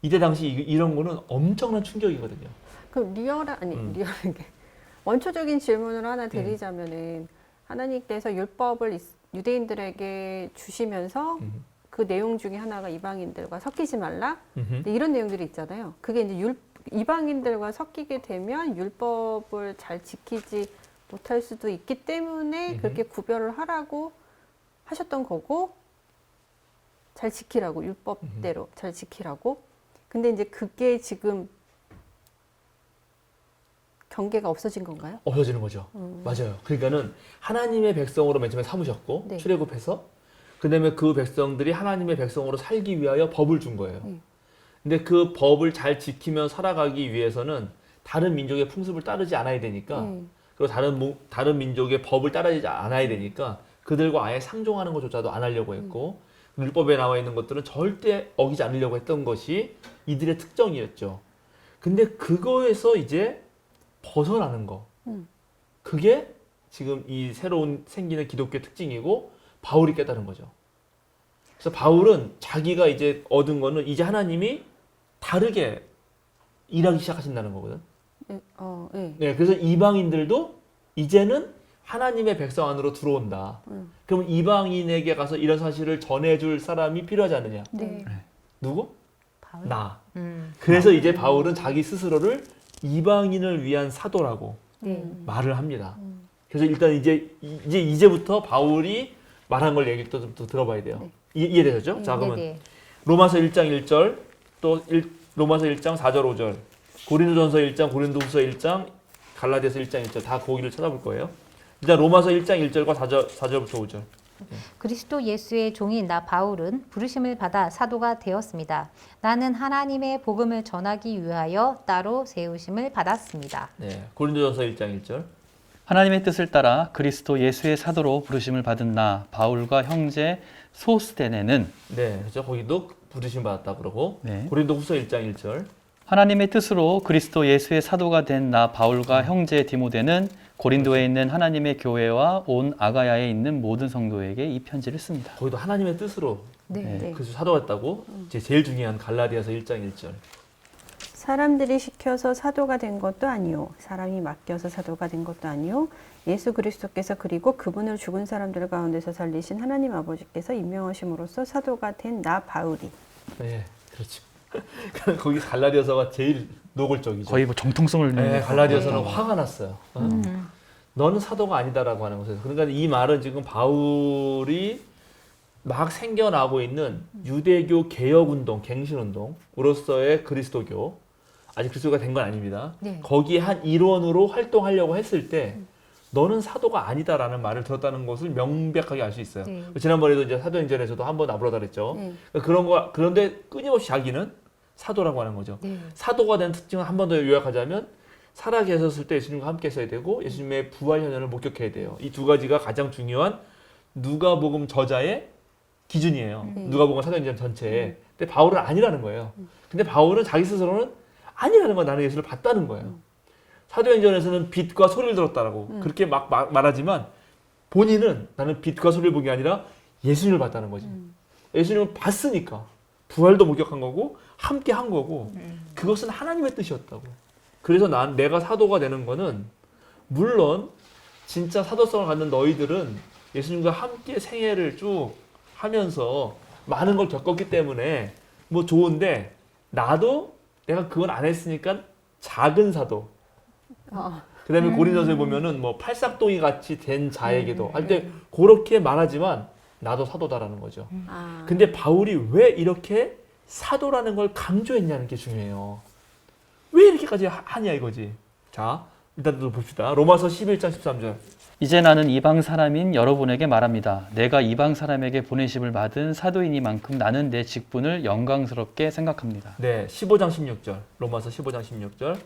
이때 당시 이런 거는 엄청난 충격이거든요. 그럼 리얼하게 원초적인 질문을 하나 드리자면은 하나님께서 율법을 유대인들에게 주시면서 그 내용 중에 하나가 이방인들과 섞이지 말라 근데 이런 내용들이 있잖아요. 그게 이제 이방인들과 섞이게 되면 율법을 잘 지키지 못할 수도 있기 때문에 그렇게 구별을 하라고 하셨던 거고 잘 지키라고 율법대로 잘 지키라고. 근데 이제 그게 지금 경계가 없어진 건가요? 없어지는 거죠. 맞아요. 그러니까는 하나님의 백성으로 맨 처음에 삼으셨고 네. 출애굽해서 그다음에 그 백성들이 하나님의 백성으로 살기 위하여 법을 준 거예요. 근데 그 법을 잘 지키며 살아가기 위해서는 다른 민족의 풍습을 따르지 않아야 되니까 그리고 다른 민족의 법을 따르지 않아야 되니까 그들과 아예 상종하는 것조차도 안 하려고 했고 율법에 나와 있는 것들은 절대 어기지 않으려고 했던 것이 이들의 특정이었죠. 근데 그거에서 이제 벗어나는 거. 그게 지금 이 새로운 생기는 기독교의 특징이고 바울이 깨달은 거죠. 그래서 바울은 자기가 이제 얻은 거는 이제 하나님이 다르게 일하기 시작하신다는 거거든. 네. 네, 그래서 이방인들도 이제는 하나님의 백성 안으로 들어온다. 그럼 이방인에게 가서 이런 사실을 전해줄 사람이 필요하지 않느냐? 네. 누구? 바울? 나. 그래서 이제 바울은 자기 스스로를 이방인을 위한 사도라고 네. 말을 합니다. 그래서 일단 이제부터 바울이 말한 걸 얘기 또 들어봐야 돼요. 이해되셨죠? 자, 그러면 네. 로마서 1장 1절, 로마서 1장 4절 5절, 고린도전서 1장, 고린도후서 1장, 갈라디아서 1장 1절 다 거기를 찾아볼 거예요. 일단 로마서 1장 1절과 4절부터 5절. 그리스도 예수의 종인 나 바울은 부르심을 받아 사도가 되었습니다. 나는 하나님의 복음을 전하기 위하여 따로 세우심을 받았습니다. 네, 고린도전서 1장 1절. 하나님의 뜻을 따라 그리스도 예수의 사도로 부르심을 받은 나 바울과 형제 소스데네는 네, 그렇죠. 거기도 부르심 받았다 그러고 네. 고린도후서 1장 1절. 하나님의 뜻으로 그리스도 예수의 사도가 된 나 바울과 형제 디모데는 고린도에 있는 하나님의 교회와 온 아가야에 있는 모든 성도에게 이 편지를 씁니다. 거기도 하나님의 뜻으로 네. 그래서 사도가 됐다고. 이제 제일 중요한 갈라디아서 1장 1절. 사람들이 시켜서 사도가 된 것도 아니요 사람이 맡겨서 사도가 된 것도 아니요 예수 그리스도께서 그리고 그분을 죽은 사람들 가운데서 살리신 하나님 아버지께서 임명하심으로써 사도가 된 나 바울이. 네, 그렇죠. 거기 갈라디아서가 제일 노골적이죠. 거의 뭐 정통성을 네, 갈라디아서는 화가 났어요. 너는 사도가 아니다라고 하는 것에서. 그러니까 이 말은 지금 바울이 막 생겨나고 있는 유대교 개혁운동, 갱신운동으로서의 그리스도교, 아직 그리스도가 된 건 아닙니다. 네. 거기에 한 일원으로 활동하려고 했을 때 너는 사도가 아니다라는 말을 들었다는 것을 명백하게 알 수 있어요. 네. 지난번에도 이제 사도행전에서도 한번 나부러다 그랬죠. 네. 그런 거, 그런데 끊임없이 자기는 사도라고 하는 거죠. 네. 사도가 된 특징을 한 번 더 요약하자면 살아 계셨을 때 예수님과 함께 있어야 되고 예수님의 부활 현현을 목격해야 돼요. 이 두 가지가 가장 중요한 누가복음 저자의 기준이에요. 누가복음 사도행전 전체에. 근데 바울은 아니라는 거예요. 근데 바울은 자기 스스로는 아니라는 건 나는 예수를 봤다는 거예요. 사도행전에서는 빛과 소리를 들었다라고 그렇게 막 말하지만 본인은 나는 빛과 소리를 본 게 아니라 예수님을 봤다는 거지. 예수님을 봤으니까 부활도 목격한 거고 함께 한 거고 그것은 하나님의 뜻이었다고. 그래서 내가 사도가 되는 거는 물론 진짜 사도성을 갖는 너희들은 예수님과 함께 생애를 쭉 하면서 많은 걸 겪었기 때문에 뭐 좋은데 나도 내가 그건 안 했으니까 작은 사도. 그다음에 고린도서에 보면은 뭐 팔싹동이 같이 된 자에게도 할 때 그렇게 말하지만 나도 사도다라는 거죠. 근데 바울이 왜 이렇게 사도라는 걸 강조했냐는 게 중요해요. 왜 이렇게까지 하냐 이거지. 자, 일단 또 봅시다. 로마서 11장 13절. 이제 나는 이방 사람인 여러분에게 말합니다. 내가 이방 사람에게 보내심을 받은 사도이니만큼 나는 내 직분을 영광스럽게 생각합니다. 네, 15장 16절. 로마서 15장 16절.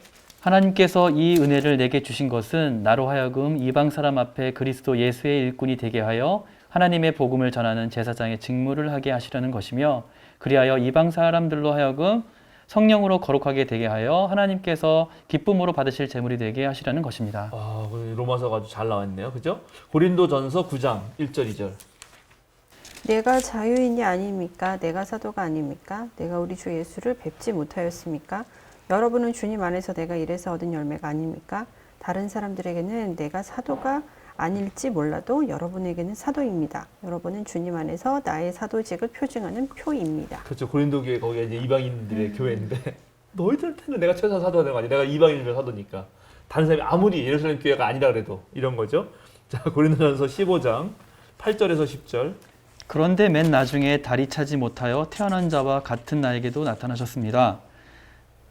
하나님께서 이 은혜를 내게 주신 것은 나로 하여금 이방 사람 앞에 그리스도 예수의 일꾼이 되게 하여 하나님의 복음을 전하는 제사장의 직무를 하게 하시려는 것이며 그리하여 이방 사람들로 하여금 성령으로 거룩하게 되게 하여 하나님께서 기쁨으로 받으실 제물이 되게 하시려는 것입니다. 아, 로마서가 아주 잘 나왔네요. 그죠? 고린도전서 9장 1절 2절. 내가 자유인이 아닙니까? 내가 사도가 아닙니까? 내가 우리 주 예수를 뵙지 못하였습니까? 여러분은 주님 안에서 내가 이래서 얻은 열매가 아닙니까? 다른 사람들에게는 내가 사도가 아닐지 몰라도 여러분에게는 사도입니다. 여러분은 주님 안에서 나의 사도직을 표징하는 표입니다. 그렇죠. 고린도 교회 거기가 이제 이방인들의 교회인데 너희들한테는 내가 최소한 사도가 되는 거 아니야. 내가 이방인들 사도니까. 다른 사람이 아무리 예루살렘 교회가 아니라 그래도 이런 거죠. 자, 고린도전서 15장 8절에서 10절. 그런데 맨 나중에 다리 차지 못하여 태어난 자와 같은 나에게도 나타나셨습니다.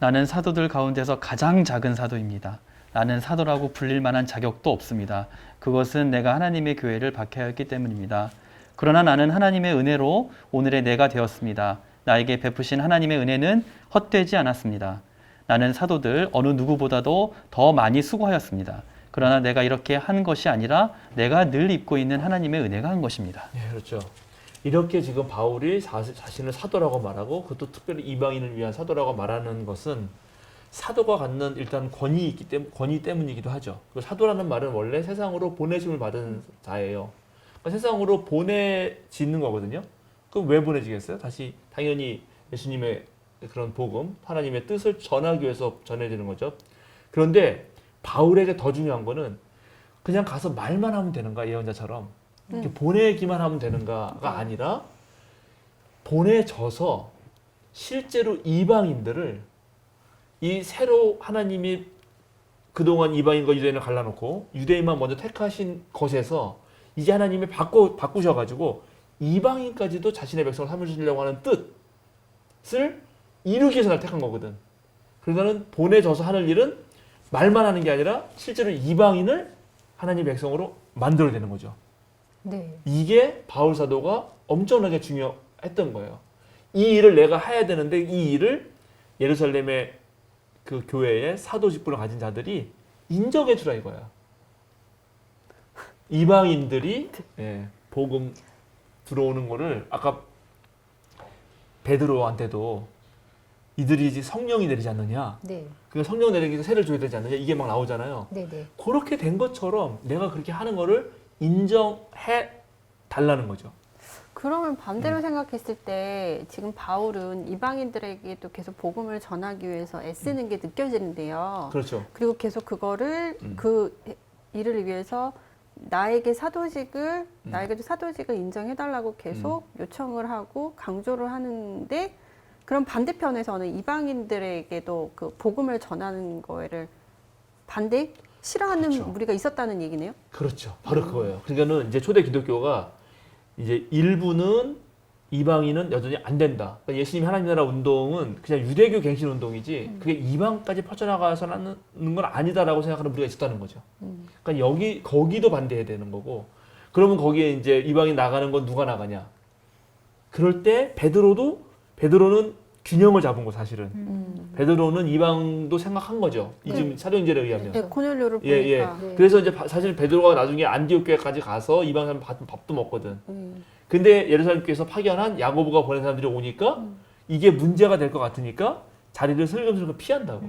나는 사도들 가운데서 가장 작은 사도입니다. 나는 사도라고 불릴 만한 자격도 없습니다. 그것은 내가 하나님의 교회를 박해하였기 때문입니다. 그러나 나는 하나님의 은혜로 오늘의 내가 되었습니다. 나에게 베푸신 하나님의 은혜는 헛되지 않았습니다. 나는 사도들 어느 누구보다도 더 많이 수고하였습니다. 그러나 내가 이렇게 한 것이 아니라 내가 늘 입고 있는 하나님의 은혜가 한 것입니다. 네, 그렇죠. 이렇게 지금 바울이 자신을 사도라고 말하고 그것도 특별히 이방인을 위한 사도라고 말하는 것은 사도가 갖는 일단 권위 때문이기도 하죠. 그 사도라는 말은 원래 세상으로 보내심을 받은 자예요. 그러니까 세상으로 보내지는 거거든요. 그럼 왜 보내지겠어요? 다시 당연히 예수님의 그런 복음, 하나님의 뜻을 전하기 위해서 전해지는 거죠. 그런데 바울에게 더 중요한 거는 그냥 가서 말만 하면 되는가, 예언자처럼 이렇게 보내기만 하면 되는가가 아니라 보내져서 실제로 이방인들을 이 새로 하나님이 그동안 이방인과 유대인을 갈라놓고 유대인만 먼저 택하신 것에서 이제 하나님이 바꾸셔가지고 이방인까지도 자신의 백성을 삼으시려고 하는 뜻을 이루기 위해서 날 택한 거거든. 그러니까는 보내져서 하는 일은 말만 하는 게 아니라 실제로 이방인을 하나님의 백성으로 만들어야 되는 거죠. 네. 이게 바울 사도가 엄청나게 중요했던 거예요. 이 일을 내가 해야 되는데 이 일을 예루살렘의 그 교회의 사도 직분을 가진 자들이 인정해 주라 이거야. 이방인들이 복음 들어오는 거를 아까 베드로한테도 이들이 이제 성령이 내리지 않느냐. 네. 그 성령 내리기 위해서 세를 줘야 되지 않느냐. 이게 막 나오잖아요. 네. 네. 그렇게 된 것처럼 내가 그렇게 하는 거를 인정해 달라는 거죠. 그러면 반대로 생각했을 때 지금 바울은 이방인들에게도 계속 복음을 전하기 위해서 애쓰는 게 느껴지는데요. 그렇죠. 그리고 계속 그거를 그 일을 위해서 나에게도 사도직을 인정해달라고 계속 요청을 하고 강조를 하는데 그럼 반대편에서는 이방인들에게도 그 복음을 전하는 거를 싫어하는 그렇죠. 무리가 있었다는 얘기네요. 그렇죠. 바로 그거예요. 그러니까는 이제 초대 기독교가 이제 일부는 이방인은 여전히 안 된다. 그러니까 예수님 하나님 나라 운동은 그냥 유대교 갱신 운동이지 그게 이방까지 퍼져나가서는 건 아니다라고 생각하는 무리가 있었다는 거죠. 그러니까 거기도 반대해야 되는 거고 그러면 거기에 이제 이방인 나가는 건 누가 나가냐? 그럴 때 베드로는 균형을 잡은 거 사실은. 음. 베드로는 이방도 생각한 거죠. 이 지금 사도행전에 의하면. 네, 고넬료를 예, 예. 보니까. 네. 그래서 이제 사실 베드로가 나중에 안디옥 교회까지 가서 이방 사람 밥도 먹거든. 음. 근데 예루살렘 교회에서 파견한 야고보가 보낸 사람들이 오니까 이게 문제가 될 것 같으니까 자리를 슬금슬금 피한다고.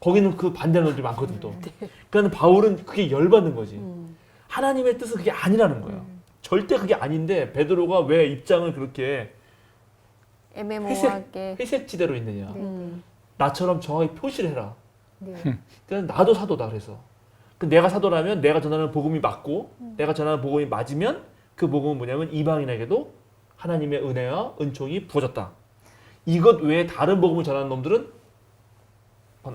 거기는 그 반대하는 놈들이 많거든 또. 그러니까 바울은 그게 열받는 거지. 하나님의 뜻은 그게 아니라는 거예요. 절대 그게 아닌데 베드로가 왜 입장을 그렇게 애매모호하게. 회색지대로 있느냐. 네. 나처럼 정확히 표시를 해라. 네. 그래서 나도 사도다 그래서. 내가 사도라면 내가 전하는 복음이 맞고 내가 전하는 복음이 맞으면 그 복음은 뭐냐면 이방인에게도 하나님의 은혜와 은총이 부어졌다. 이것 외에 다른 복음을 전하는 놈들은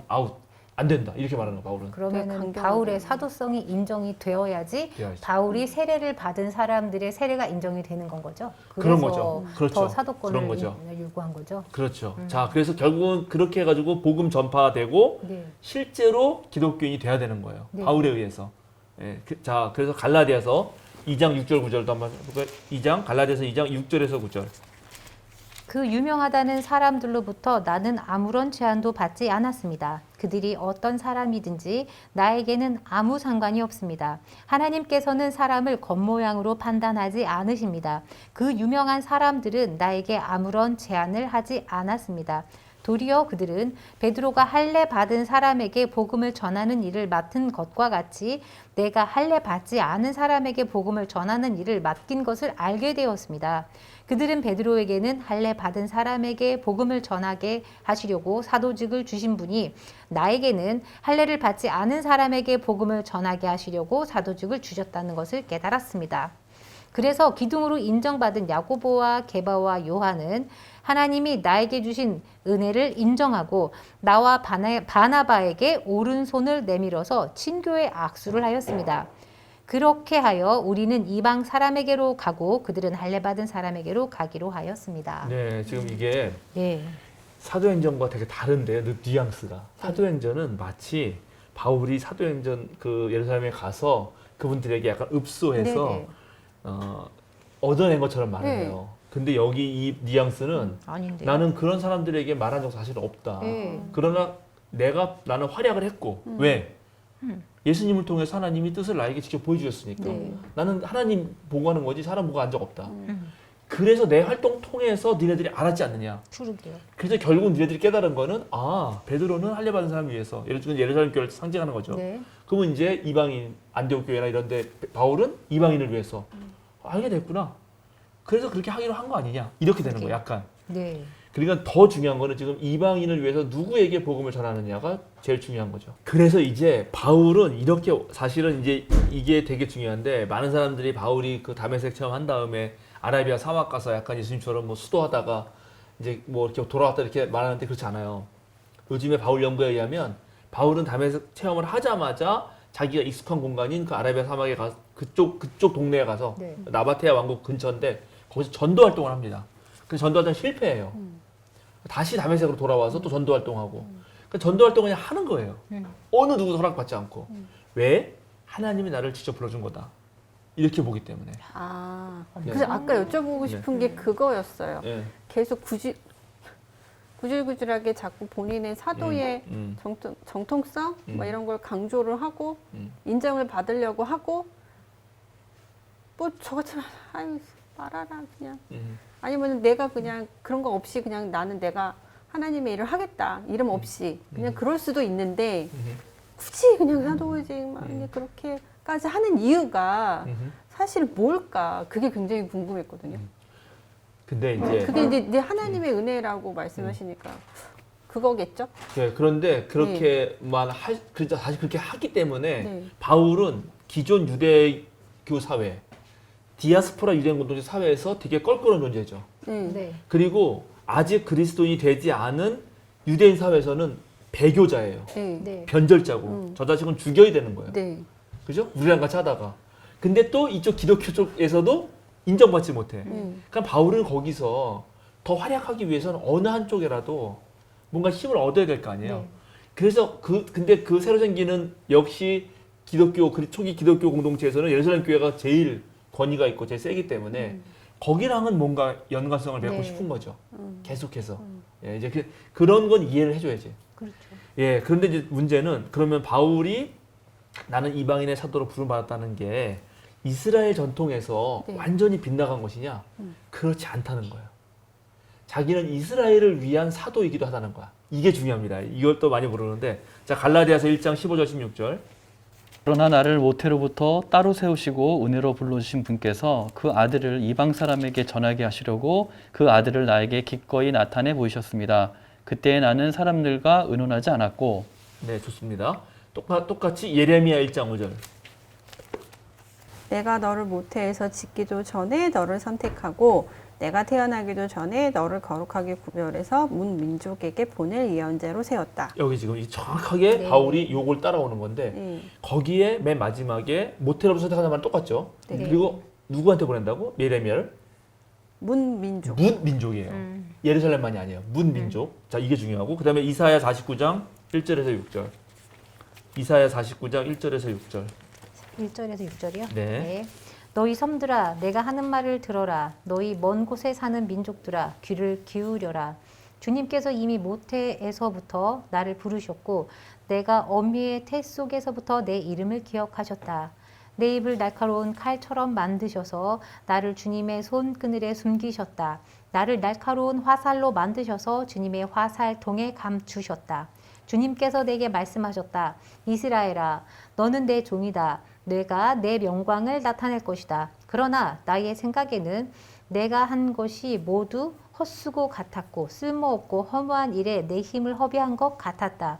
아웃. 안 된다. 이렇게 말하는 거야, 바울은. 그러면은 강경하게. 바울의 사도성이 인정이 되어야지 되어야지. 바울이 세례를 받은 사람들의 세례가 인정이 되는 건 거죠. 그런 그래서 거죠. 그렇죠. 더 사도권을 그런 거죠. 요구한 거죠. 그렇죠. 자, 그래서 결국은 그렇게 해가지고 복음 전파되고 네. 실제로 기독교인이 돼야 되는 거예요. 네. 바울에 의해서. 예, 자, 그래서 갈라디아서 2장 6절 9절도 한번 볼까요? 2장 갈라디아서 2장 6절에서 9절. 그 유명하다는 사람들로부터 나는 아무런 제한도 받지 않았습니다. 그들이 어떤 사람이든지 나에게는 아무 상관이 없습니다. 하나님께서는 사람을 겉모양으로 판단하지 않으십니다. 그 유명한 사람들은 나에게 아무런 제한을 하지 않았습니다. 도리어 그들은 베드로가 할례 받은 사람에게 복음을 전하는 일을 맡은 것과 같이 내가 할례 받지 않은 사람에게 복음을 전하는 일을 맡긴 것을 알게 되었습니다. 그들은 베드로에게는 할례 받은 사람에게 복음을 전하게 하시려고 사도직을 주신 분이 나에게는 할례를 받지 않은 사람에게 복음을 전하게 하시려고 사도직을 주셨다는 것을 깨달았습니다. 그래서 기둥으로 인정받은 야고보와 게바와 요한은 하나님이 나에게 주신 은혜를 인정하고 나와 바나바에게 오른손을 내밀어서 친교의 악수를 하였습니다. 그렇게 하여 우리는 이방 사람에게로 가고 그들은 할례 받은 사람에게로 가기로 하였습니다. 네, 지금 이게 네. 사도행전과 되게 다른데 뉘앙스가. 사도행전은 마치 바울이 사도행전 그 예루살렘에 가서 그분들에게 약간 읍소해서 네네. 얻어낸 것처럼 말을 네. 해요. 근데 여기 이 뉘앙스는 아닌데. 나는 그런 사람들에게 말한 적 사실은 없다. 네. 그러나 나는 활약을 했고 왜? 예수님을 통해서 하나님이 뜻을 나에게 직접 보여주셨으니까 네. 나는 하나님 보고하는 거지 사람 보고 한 적 없다. 그래서 내 활동 통해서 니네들이 알았지 않느냐. 추르게요. 그래서 결국 니네들이 깨달은 거는 베드로는 할례 받은 사람을 위해서 예루살렘 교회를 상징하는 거죠. 네. 그러면 이제 이방인 안디옥 교회나 이런데 바울은 이방인을 위해서 알게 됐구나. 그래서 그렇게 하기로 한 거 아니냐. 이렇게 되는 거예요. 약간. 네. 그러니까 더 중요한 거는 지금 이방인을 위해서 누구에게 복음을 전하느냐가 제일 중요한 거죠. 그래서 이제 바울은 이렇게 사실은 이제 이게 되게 중요한데 많은 사람들이 바울이 그 다메섹 체험 한 다음에 아라비아 사막 가서 약간 예수님처럼 뭐 수도하다가 이제 뭐 이렇게 돌아왔다 이렇게 말하는데 그렇지 않아요. 요즘에 바울 연구에 의하면 바울은 다메섹 체험을 하자마자 자기가 익숙한 공간인 그 아라비아 사막에 가서 그쪽 동네에 가서 네. 나바테아 왕국 근처인데 거기서 전도 활동을 합니다. 그 전도 활동 실패해요. 다시 다메섹으로 돌아와서 또 전도 활동하고. 그 전도 활동을 그냥 하는 거예요. 어느 누구도 허락받지 않고. 왜? 하나님이 나를 직접 불러준 거다. 이렇게 보기 때문에. 네. 그래서 아까 여쭤보고 싶은 게 그거였어요. 예. 계속 구질구질하게 자꾸 본인의 사도의 정통성 뭐 이런 걸 강조를 하고 인정을 받으려고 하고 뭐 저같으면 아유 말아라 그냥 아니면 내가 그냥 그런 거 없이 그냥 나는 내가 하나님의 일을 하겠다 이름 없이 그냥 그럴 수도 있는데 굳이 그냥 사도직 막 그렇게까지 하는 이유가 사실 뭘까 그게 굉장히 궁금했거든요. 근데 이제 그게 이제 하나님의 은혜라고 말씀하시니까 그거겠죠? 네, 그런데 그렇게만 그러니까 사실 그렇게 하기 때문에 네. 바울은 기존 유대교 사회, 디아스포라 유대인 공동체 사회에서 되게 껄끄러운 존재죠. 네. 네. 그리고 아직 그리스도인이 되지 않은 유대인 사회에서는 배교자예요. 네. 네. 변절자고 저 자식은 죽여야 되는 거예요. 네. 그죠? 우리랑 같이 하다가. 근데 또 이쪽 기독교 쪽에서도 인정받지 못해. 그러니까 바울은 거기서 더 활약하기 위해서는 어느 한쪽에라도 뭔가 힘을 얻어야 될 거 아니에요. 네. 그래서 근데 그 새로 생기는 역시 초기 기독교 공동체에서는 예루살렘 교회가 제일 권위가 있고 제일 세기 때문에 거기랑은 뭔가 연관성을 맺고 네. 싶은 거죠. 계속해서. 예, 이제 그런 건 이해를 해줘야지. 그렇죠. 예, 그런데 이제 문제는 그러면 바울이 나는 이방인의 사도로 부름받았다는 게 이스라엘 전통에서 네. 완전히 빗나간 것이냐? 그렇지 않다는 거예요. 자기는 이스라엘을 위한 사도이기도 하다는 거야. 이게 중요합니다. 이걸 또 많이 모르는데 자 갈라디아서 1장 15절 16절 그러나 나를 모태로부터 따로 세우시고 은혜로 불러주신 분께서 그 아들을 이방 사람에게 전하게 하시려고 그 아들을 나에게 기꺼이 나타내 보이셨습니다. 그때 나는 사람들과 의논하지 않았고. 네 좋습니다. 똑같이 예레미야 1장 5절 내가 너를 모태에서 짓기도 전에 너를 선택하고 내가 태어나기도 전에 너를 거룩하게 구별해서 문 민족에게 보낼 예언자로 세웠다. 여기 지금 이 정확하게 네. 바울이 요걸 따라오는 건데 거기에 맨 마지막에 모태로부터 선택하는 말은 똑같죠. 네. 그리고 누구한테 보낸다고? 예레미야를 문 민족. 문 민족이에요. 예루살렘만이 아니에요. 문 민족. 자 이게 중요하고 그 다음에 이사야 49장 1절에서 6절 이사야 49장 1절에서 6절 1절에서 6절이요? 네. 너희 섬들아 내가 하는 말을 들어라. 너희 먼 곳에 사는 민족들아 귀를 기울여라. 주님께서 이미 모태에서부터 나를 부르셨고 내가 어미의 태 속에서부터 내 이름을 기억하셨다. 내 입을 날카로운 칼처럼 만드셔서 나를 주님의 손그늘에 숨기셨다. 나를 날카로운 화살로 만드셔서 주님의 화살통에 감추셨다. 주님께서 내게 말씀하셨다. 이스라엘아, 너는 내 종이다. 내가 내 명광을 나타낼 것이다. 그러나 나의 생각에는 내가 한 것이 모두 헛수고 같았고 쓸모없고 허무한 일에 내 힘을 허비한 것 같았다.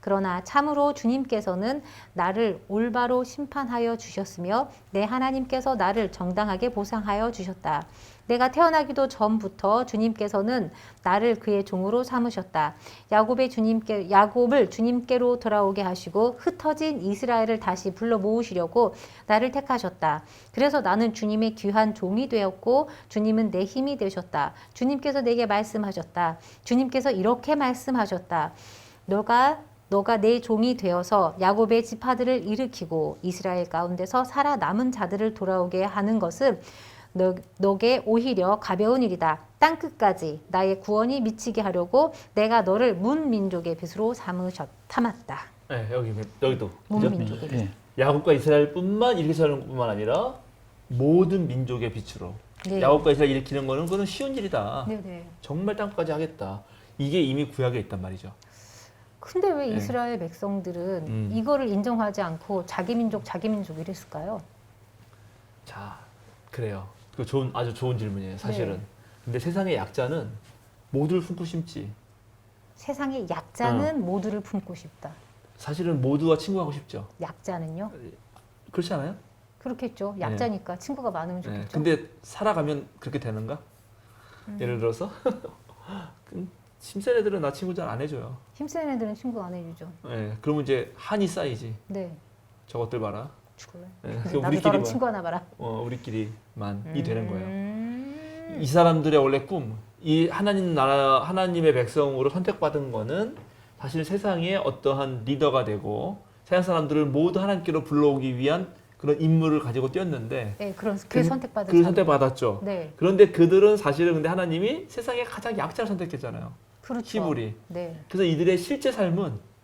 그러나 참으로 주님께서는 나를 올바로 심판하여 주셨으며 내 하나님께서 나를 정당하게 보상하여 주셨다. 내가 태어나기도 전부터 주님께서는 나를 그의 종으로 삼으셨다. 야곱을 주님께로 돌아오게 하시고 흩어진 이스라엘을 다시 불러 모으시려고 나를 택하셨다. 그래서 나는 주님의 귀한 종이 되었고 주님은 내 힘이 되셨다. 주님께서 내게 말씀하셨다. 주님께서 이렇게 말씀하셨다. 너가 내 종이 되어서 야곱의 지파들을 일으키고 이스라엘 가운데서 살아남은 자들을 돌아오게 하는 것은 너게 오히려 가벼운 일이다. 땅끝까지 나의 구원이 미치게 하려고 내가 너를 문 민족의 빚으로 삼았다. 네, 여기도 문 그죠? 민족의 빚. 네. 야곱과 이스라엘뿐만 일으키는 뿐만 아니라 모든 민족의 빛으로 네. 야곱과 이스라엘 일으키는 거는 그건 쉬운 일이다. 네네. 정말 땅까지 하겠다. 이게 이미 구약에 있단 말이죠. 근데 왜 네. 이스라엘 백성들은 이거를 인정하지 않고 자기 민족 이랬을까요? 자, 그래요. 그 아주 좋은 질문이에요, 사실은. 네. 근데 세상의 약자는 모두를 품고 싶지. 세상의 약자는 모두를 품고 싶다. 사실은 모두와 친구하고 싶죠. 약자는요? 그렇지 않아요? 그렇겠죠. 약자니까 친구가 많으면 좋겠죠. 네. 근데 살아가면 그렇게 되는가? 예를 들어서 힘센 애들은 나 친구 잘 안 해줘요. 힘센 애들은 친구 안 해주죠. 네. 그러면 이제 한이 쌓이지. 네. 저것들 봐라. 죽을래. 네. 나도 우리끼리만. 너랑 친구 하나 봐라. 우리끼리만이 되는 거예요. 이 사람들의 원래 꿈, 이 하나님의 백성으로 선택받은 거는 사실 세상에 어떠한 리더가 되고 세상 사람들을 모두 하나님께로 불러오기 위한 그런 임무를 가지고 뛰었는데 네, 그 선택받은 그 자들. 선택받았죠. 네, 그런데 그들은 사실은 근데 하나님이 세상에 가장 약자를 선택했잖아요. 그렇죠. 히브리. 네, 그래서 이들의 실제 삶은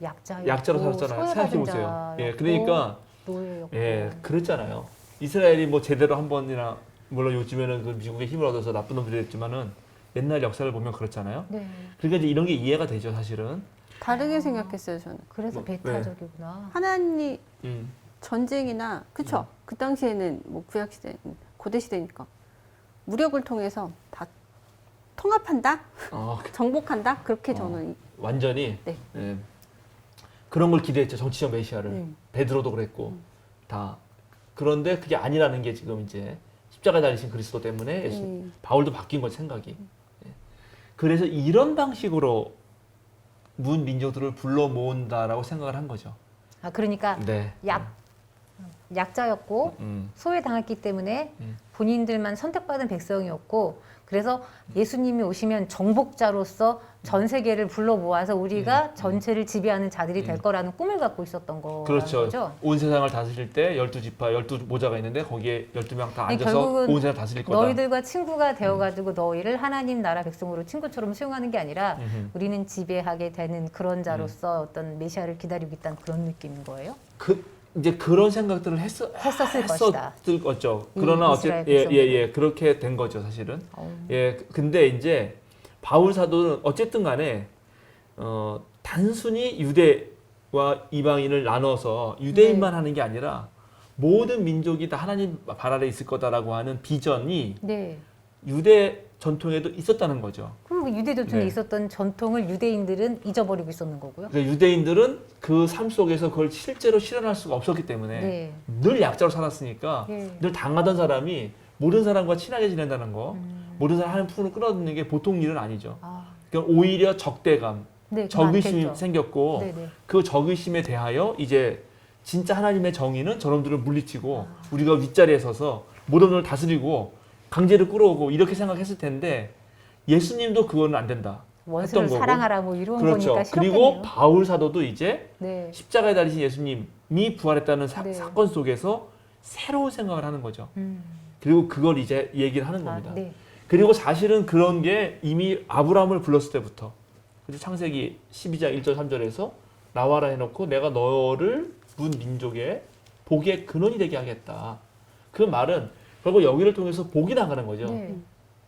약자로 살았잖아요. 생각해 보세요. 예, 그러니까 노예였고. 예, 그랬잖아요. 이스라엘이 뭐 제대로 한 번이나 물론 요즘에는 그 미국의 힘을 얻어서 나쁜 놈들이 됐지만은 옛날 역사를 보면 그렇잖아요. 네, 그러니까 이제 이런 게 이해가 되죠, 사실은. 다르게 생각했어요, 저는. 그래서 뭐, 배타적이구나. 하나님 음. 전쟁이나 그쵸? 그 당시에는 뭐 구약 시대, 고대 시대니까 무력을 통해서 다 통합한다, 정복한다 그렇게 저는 완전히 네. 예, 그런 걸 기대했죠. 정치적 메시아를. 베드로도 그랬고 다. 그런데 그게 아니라는 게 지금 이제 십자가에 달리신 그리스도 때문에 바울도 바뀐 거죠, 생각이. 예. 그래서 이런 방식으로 문 민족들을 불러 모은다라고 생각을 한 거죠. 아, 그러니까 네. 약자였고 소외당했기 때문에 본인들만 선택받은 백성이었고 그래서 예수님이 오시면 정복자로서 전 세계를 불러 모아서 우리가 전체를 지배하는 자들이 될 거라는 꿈을 갖고 있었던 거라는 그렇죠. 거죠. 온 세상을 다스릴 때 12지파, 12모자가 있는데 거기에 12명 다 앉아서 결국은 온 세상 다스릴 거다. 너희들과 친구가 되어가지고 너희를 하나님 나라 백성으로 친구처럼 수용하는 게 아니라 우리는 지배하게 되는 그런 자로서 어떤 메시아를 기다리고 있다는 그런 느낌인 거예요. 이제 그런 생각들을 했었을 것이다. 했었을 거죠. 이 그러나 이스라엘 어쨌든 예, 그렇게 된 거죠, 사실은. 예, 근데 이제 바울 사도는 어쨌든 간에 단순히 유대와 이방인을 나눠서 유대인만 하는 게 아니라 모든 민족이 다 하나님 발 아래 있을 거다라고 하는 비전이 네. 유대 전통에도 있었다는 거죠. 그럼 유대 전통에 네. 있었던 전통을 유대인들은 잊어버리고 있었는 거고요. 그러니까 유대인들은 그 삶 속에서 그걸 실제로 실현할 수가 없었기 때문에 네. 늘 약자로 살았으니까 네. 늘 당하던 사람이 모든 사람과 친하게 지낸다는 거, 모든 사람 하는 품을 끌어들이는 게 보통 일은 아니죠. 아, 그러니까 오히려 적대감, 네, 적의심이 많겠죠. 생겼고 네네. 그 적의심에 대하여 이제 진짜 하나님의 정의는 저놈들을 물리치고 우리가 윗자리에 서서 모든 걸 다스리고 강제로 끌어오고 이렇게 생각했을 텐데 예수님도 그거는 안 된다. 원수를 했던 거고. 사랑하라 뭐 이런 그렇죠. 거니까 그리고 싫었겠네요. 바울 사도도 이제 네. 십자가에 달리신 예수님이 부활했다는 네. 사건 속에서 새로운 생각을 하는 거죠. 음. 그리고 그걸 이제 얘기를 하는 겁니다. 아, 네. 그리고 사실은 그런 게 이미 아브라함을 불렀을 때부터 그죠? 창세기 12장 1절 3절에서 나와라 해놓고 내가 너를 문 민족의 복의 근원이 되게 하겠다. 그 말은 결국 여기를 통해서 복이 나가는 거죠. 네.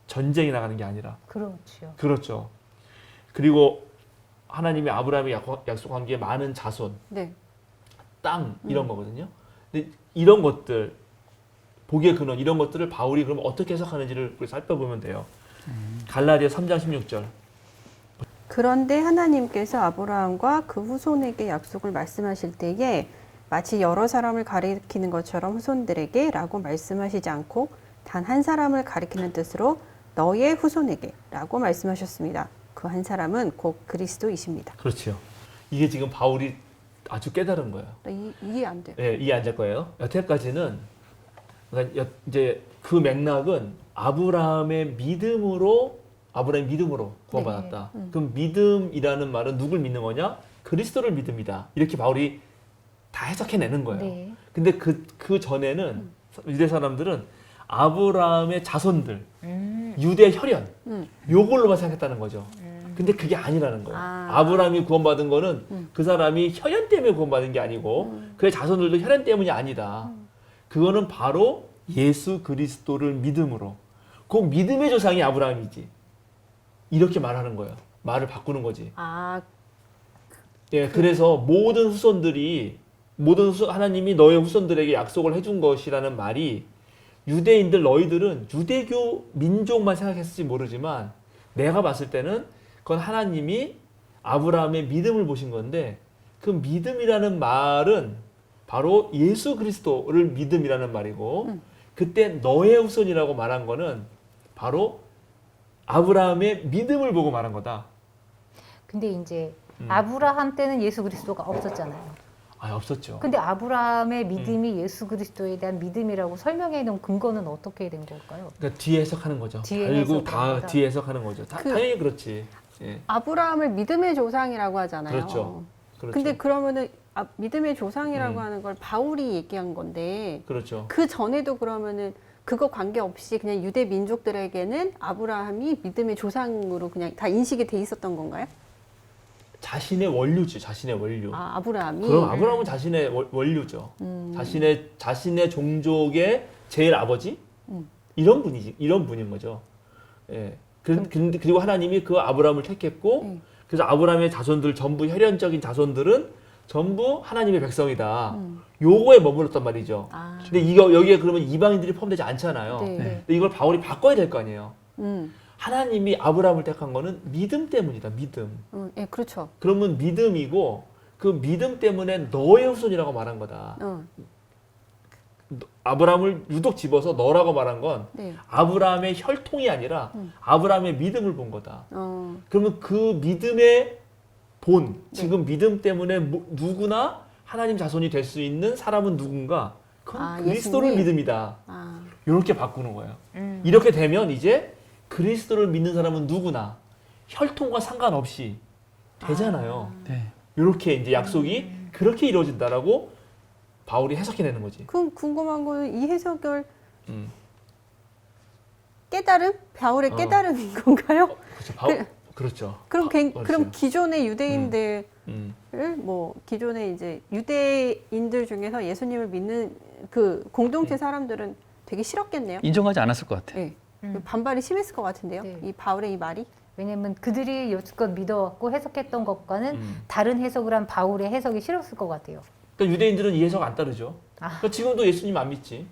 전쟁이 나가는 게 아니라. 그렇죠. 그렇죠. 그리고 하나님이 아브라함이 약속한 게 많은 자손, 네. 땅 이런 거거든요. 근데 이런 것들 복의 근원 이런 것들을 바울이 그럼 어떻게 해석하는지를 살펴보면 돼요. 갈라디아 3장 16절. 그런데 하나님께서 아브라함과 그 후손에게 약속을 말씀하실 때에 마치 여러 사람을 가리키는 것처럼 후손들에게 라고 말씀하시지 않고 단 한 사람을 가리키는 뜻으로 너의 후손에게 라고 말씀하셨습니다. 그 한 사람은 곧 그리스도이십니다. 그렇죠. 이게 지금 바울이 아주 깨달은 거예요. 이해 안 돼요. 예, 이해 안 될 거예요. 여태까지는 그러니까 이제 그 맥락은 아브라함의 믿음으로 구원받았다. 그럼 믿음이라는 말은 누굴 믿는 거냐? 그리스도를 믿음이다. 이렇게 바울이 다 해석해내는 거예요. 네. 근데 그 전에는 유대 사람들은 아브라함의 자손들, 유대 혈연, 요걸로만 생각했다는 거죠. 근데 그게 아니라는 거예요. 아브라함이 구원받은 거는 그 사람이 혈연 때문에 구원받은 게 아니고 그의 자손들도 혈연 때문이 아니다. 그거는 바로 예수 그리스도를 믿음으로. 그 믿음의 조상이 아브라함이지. 이렇게 말하는 거예요. 말을 바꾸는 거지. 예, 그래서 모든 후손들이 하나님이 너의 후손들에게 약속을 해준 것이라는 말이 유대인들 너희들은 유대교 민족만 생각했을지 모르지만 내가 봤을 때는 그건 하나님이 아브라함의 믿음을 보신 건데 그 믿음이라는 말은 바로 예수 그리스도를 믿음이라는 말이고 그때 너의 후손이라고 말한 거는 바로 아브라함의 믿음을 보고 말한 거다. 근데 이제 아브라함 때는 예수 그리스도가 없었잖아요. 없었죠. 근데 아브라함의 믿음이 예수 그리스도에 대한 믿음이라고 설명해 놓은 근거는 어떻게 된 걸까요? 그러니까 뒤에 해석하는 거죠. 뒤에 결국 다 해석하는 뒤에 해석하는 거죠. 당연히 그렇지. 예. 아브라함을 믿음의 조상이라고 하잖아요. 그렇죠. 근데 그러면은 믿음의 조상이라고 하는 걸 바울이 얘기한 건데 그렇죠. 그 전에도 그러면은 그거 관계없이 그냥 유대 민족들에게는 아브라함이 믿음의 조상으로 그냥 다 인식이 돼 있었던 건가요? 자신의 원류지, 자신의 원류. 아브라함이. 그럼 아브라함은 자신의 원류죠. 자신의 종족의 제일 아버지 이런 분인 거죠. 예. 그리고 하나님이 그 아브라함을 택했고 그래서 아브라함의 자손들 전부 혈연적인 자손들은 전부 하나님의 백성이다. 요거에 머물렀단 말이죠. 근데 여기에 그러면 이방인들이 포함되지 않잖아요. 네. 근데 이걸 바울이 바꿔야 될 거 아니에요. 하나님이 아브라함을 택한 거는 믿음 때문이다. 믿음. 예, 그렇죠. 그러면 믿음이고 그 믿음 때문에 너의 후손이라고 말한 거다. 아브라함을 유독 집어서 너라고 말한 건 네. 아브라함의 혈통이 아니라 아브라함의 믿음을 본 거다. 그러면 그 믿음의 지금 믿음 때문에 누구나 하나님 자손이 될 수 있는 사람은 누군가? 그건 아, 그리스도를 예수님? 믿음이다. 아, 이렇게 바꾸는 거예요. 이렇게 되면 이제 그리스도를 믿는 사람은 누구나 혈통과 상관없이 되잖아요. 네. 이렇게 이제 약속이 그렇게 이루어진다라고 바울이 해석해내는 거지. 그럼 궁금한 거는 이 해석을 음. 깨달음? 바울의 어. 깨달음인 건가요? 그렇죠. 바울, 그렇죠. 그럼 그렇죠. 그럼 기존의 유대인들을 음. 뭐 기존의 이제 유대인들 중에서 예수님을 믿는 그 공동체 사람들은 되게 싫었겠네요. 인정하지 않았을 것 같아요. 네. 반발이 심했을 것 같은데요. 네. 이 바울의 이 말이. 왜냐면 그들이 여태껏 믿어왔고 해석했던 것과는 다른 해석을 한 바울의 해석이 싫었을 것 같아요. 그러니까 유대인들은 이 해석 안 따르죠. 그러니까 지금도 예수님 안 믿지.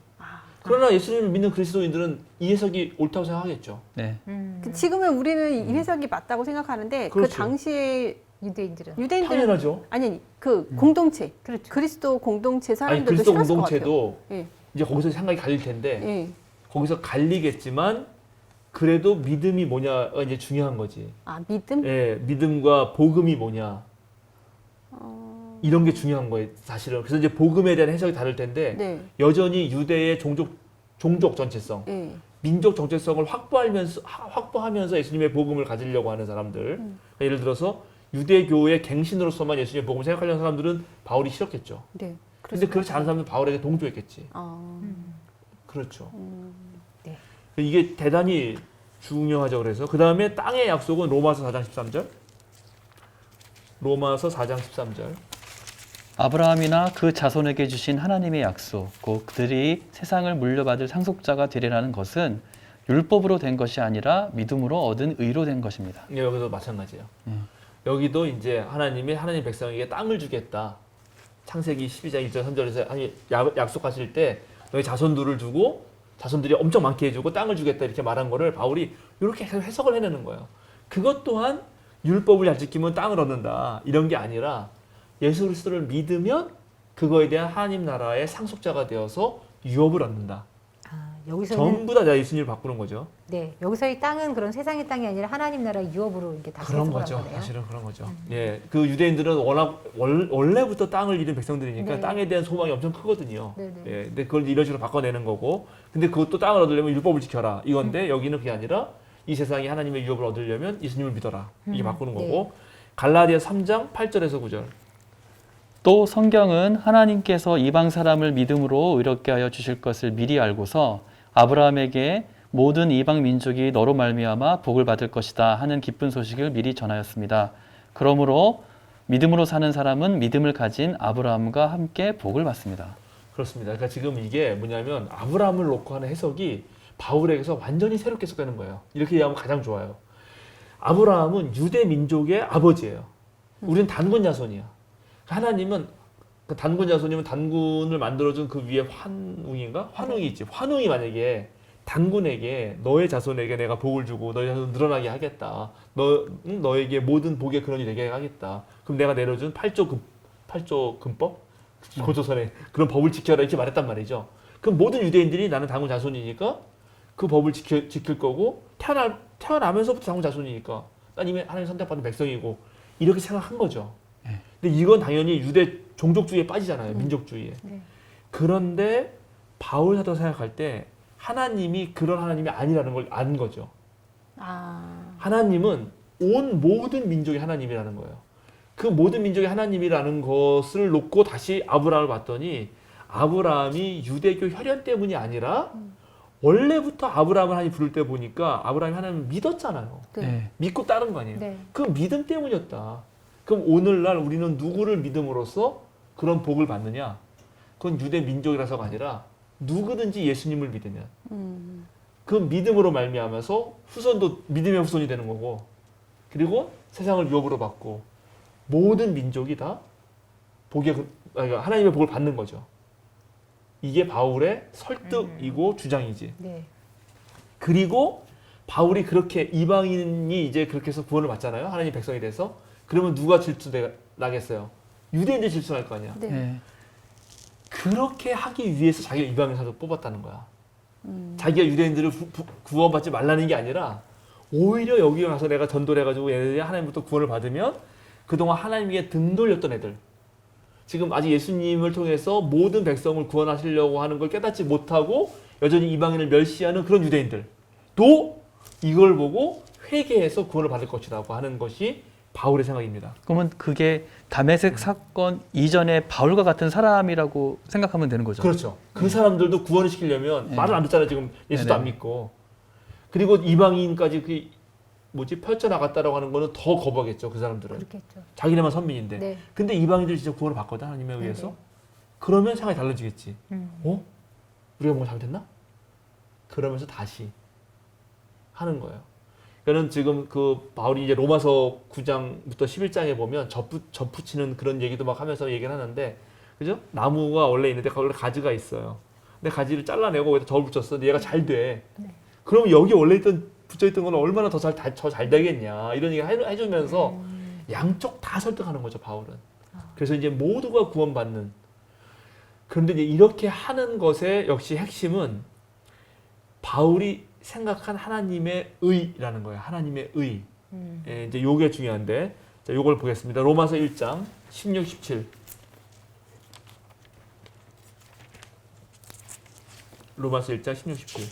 그러나 예수님을 믿는 그리스도인들은 이 해석이 옳다고 생각하겠죠. 네. 지금은 우리는 이 해석이 맞다고 생각하는데 그 그렇죠. 당시에 유대인들은 유대인들은 당연하죠. 아니 그 공동체 그렇죠. 그리스도 공동체 아니 사람들도 그리스도 싫었을 것 같아요. 공동체도 예. 이제 거기서 생각이 갈릴 텐데 예. 거기서 갈리겠지만 그래도 믿음이 뭐냐가 이제 중요한 거지. 아 믿음? 예, 믿음과 복음이 뭐냐. 이런 게 중요한 거예요, 사실은. 그래서 이제 복음에 대한 해석이 다를 텐데 네. 여전히 유대의 종족 전체성, 예. 민족 정체성을 확보하면서 예수님의 복음을 가지려고 하는 사람들. 그러니까 예를 들어서 유대교의 갱신으로서만 예수님의 복음을 생각하려는 사람들은 바울이 싫었겠죠. 네. 근데 그렇지 않은 사람들은 바울에게 동조했겠지. 아. 그렇죠. 네. 이게 대단히 중요하죠. 그래서 그 다음에 땅의 약속은 로마서 4장 13절. 로마서 4장 13절. 아브라함이나 그 자손에게 주신 하나님의 약속, 곧 그들이 세상을 물려받을 상속자가 되리라는 것은 율법으로 된 것이 아니라 믿음으로 얻은 의로 된 것입니다. 예, 여기도 마찬가지예요. 여기도 이제 하나님 백성에게 땅을 주겠다. 창세기 12장 1절 3절에서 약속하실 때 너희 자손들을 주고 자손들이 엄청 많게 해주고 땅을 주겠다 이렇게 말한 거를 바울이 이렇게 해석을 해내는 거예요. 그것 또한 율법을 잘 지키면 땅을 얻는다 이런 게 아니라 예수 그리스도를 믿으면 그거에 대한 하나님 나라의 상속자가 되어서 유업을 얻는다. 아, 여기서는 전부 다 예수님을 바꾸는 거죠. 네 여기서의 땅은 그런 세상의 땅이 아니라 하나님 나라의 유업으로 이렇게 다시 그런 해석을 거죠. 한 거네요. 사실은 그런 거죠. 예, 그 유대인들은 워낙 원래부터 땅을 잃은 백성들이니까 네. 땅에 대한 소망이 엄청 크거든요. 네네. 예, 근데 그걸 이런 식으로 바꿔내는 거고, 근데 그것도 땅을 얻으려면 율법을 지켜라 이건데 여기는 그게 아니라 이 세상에 하나님의 유업을 얻으려면 예수님을 믿어라 이게 바꾸는 거고. 갈라디아 3장 8절에서 9절. 또 성경은 하나님께서 이방 사람을 믿음으로 의롭게 하여 주실 것을 미리 알고서 아브라함에게 모든 이방 민족이 너로 말미암아 복을 받을 것이다 하는 기쁜 소식을 미리 전하였습니다. 그러므로 믿음으로 사는 사람은 믿음을 가진 아브라함과 함께 복을 받습니다. 그렇습니다. 그러니까 지금 이게 뭐냐면 아브라함을 놓고 하는 해석이 바울에게서 완전히 새롭게 해석되는 거예요. 이렇게 이해하면 가장 좋아요. 아브라함은 유대 민족의 아버지예요. 우리는 단군 자손이야. 하나님은 그 단군 자손이면 단군을 만들어준 그 위에 환웅인가? 환웅이 있지. 환웅이 만약에 단군에게 너의 자손에게 내가 복을 주고 너의 자손 늘어나게 하겠다. 너에게 모든 복의 근원이 되게 하겠다. 그럼 내가 내려준 8조 금법? 고조선에 그런 법을 지켜라 이렇게 말했단 말이죠. 그럼 모든 유대인들이 나는 단군 자손이니까 그 법을 지킬 거고 태어나면서부터 단군 자손이니까 난 이미 하나님 선택받은 백성이고 이렇게 생각한 거죠. 근데 이건 당연히 유대 종족주의에 빠지잖아요. 민족주의에. 네. 그런데 바울 사도가 생각할 때 하나님이 그런 하나님이 아니라는 걸 아는 거죠. 아. 하나님은 온 모든 민족의 하나님이라는 거예요. 그 모든 민족의 하나님이라는 것을 놓고 다시 아브라함을 봤더니 아브라함이 유대교 혈연 때문이 아니라 원래부터 아브라함을 하나님 부를 때 보니까 아브라함이 하나님을 믿었잖아요. 네. 믿고 따른 거 아니에요. 네. 그 믿음 때문이었다. 그럼 오늘날 우리는 누구를 믿음으로써 그런 복을 받느냐? 그건 유대 민족이라서가 아니라 누구든지 예수님을 믿으면 그 믿음으로 말미암아서 후손도 믿음의 후손이 되는 거고 그리고 세상을 유업으로 받고 모든 민족이 다 하나님의 복을 받는 거죠. 이게 바울의 설득이고 주장이지. 네. 그리고 바울이 그렇게 이방인이 이제 그렇게 해서 구원을 받잖아요. 하나님 백성이 돼서. 그러면 누가 질투나겠어요? 유대인들이 질투날 거 아니야. 네. 네. 그렇게 하기 위해서 자기가 이방인 사도 뽑았다는 거야. 자기가 유대인들을 구원받지 말라는 게 아니라 오히려 여기 가서 내가 전도를 해가지고 얘네들이 하나님부터 구원을 받으면 그동안 하나님에게 등 돌렸던 애들 지금 아직 예수님을 통해서 모든 백성을 구원하시려고 하는 걸 깨닫지 못하고 여전히 이방인을 멸시하는 그런 유대인들도 이걸 보고 회개해서 구원을 받을 것이라고 하는 것이 바울의 생각입니다. 그러면 그게 다메섹 사건 이전에 바울과 같은 사람이라고 생각하면 되는 거죠. 그렇죠. 그 사람들도 구원을 시키려면 말을 안 듣잖아요. 지금 예수도 네네. 안 믿고. 그리고 이방인까지 펼쳐나갔다라고 하는 거는 더 거부하겠죠. 그 사람들은. 그렇겠죠. 자기네만 선민인데. 네. 근데 이방인들이 진짜 구원을 받거든 하나님에 의해서. 네네. 그러면 생각이 달라지겠지. 음. 우리가 뭔가 잘못했나? 그러면서 다시 하는 거예요. 그러니까 지금 그 바울이 이제 로마서 9장부터 11장에 보면 접붙이는 그런 얘기도 막 하면서 얘기를 하는데, 그죠? 나무가 원래 있는데 원래 가지가 있어요. 근데 가지를 잘라내고 거기다 접을 붙였어. 근데 얘가 잘 돼. 네. 그럼 여기 원래 붙여있던 건 얼마나 더 잘 되겠냐. 이런 얘기 해주면서 양쪽 다 설득하는 거죠, 바울은. 그래서 이제 모두가 구원받는. 그런데 이제 이렇게 하는 것의 역시 핵심은 바울이 생각한 하나님의 의라는 거예요. 하나님의 의. 예, 이제 요게 중요한데, 자, 요걸 보겠습니다. 로마서 1장 16, 17. 로마서 1장 16, 17.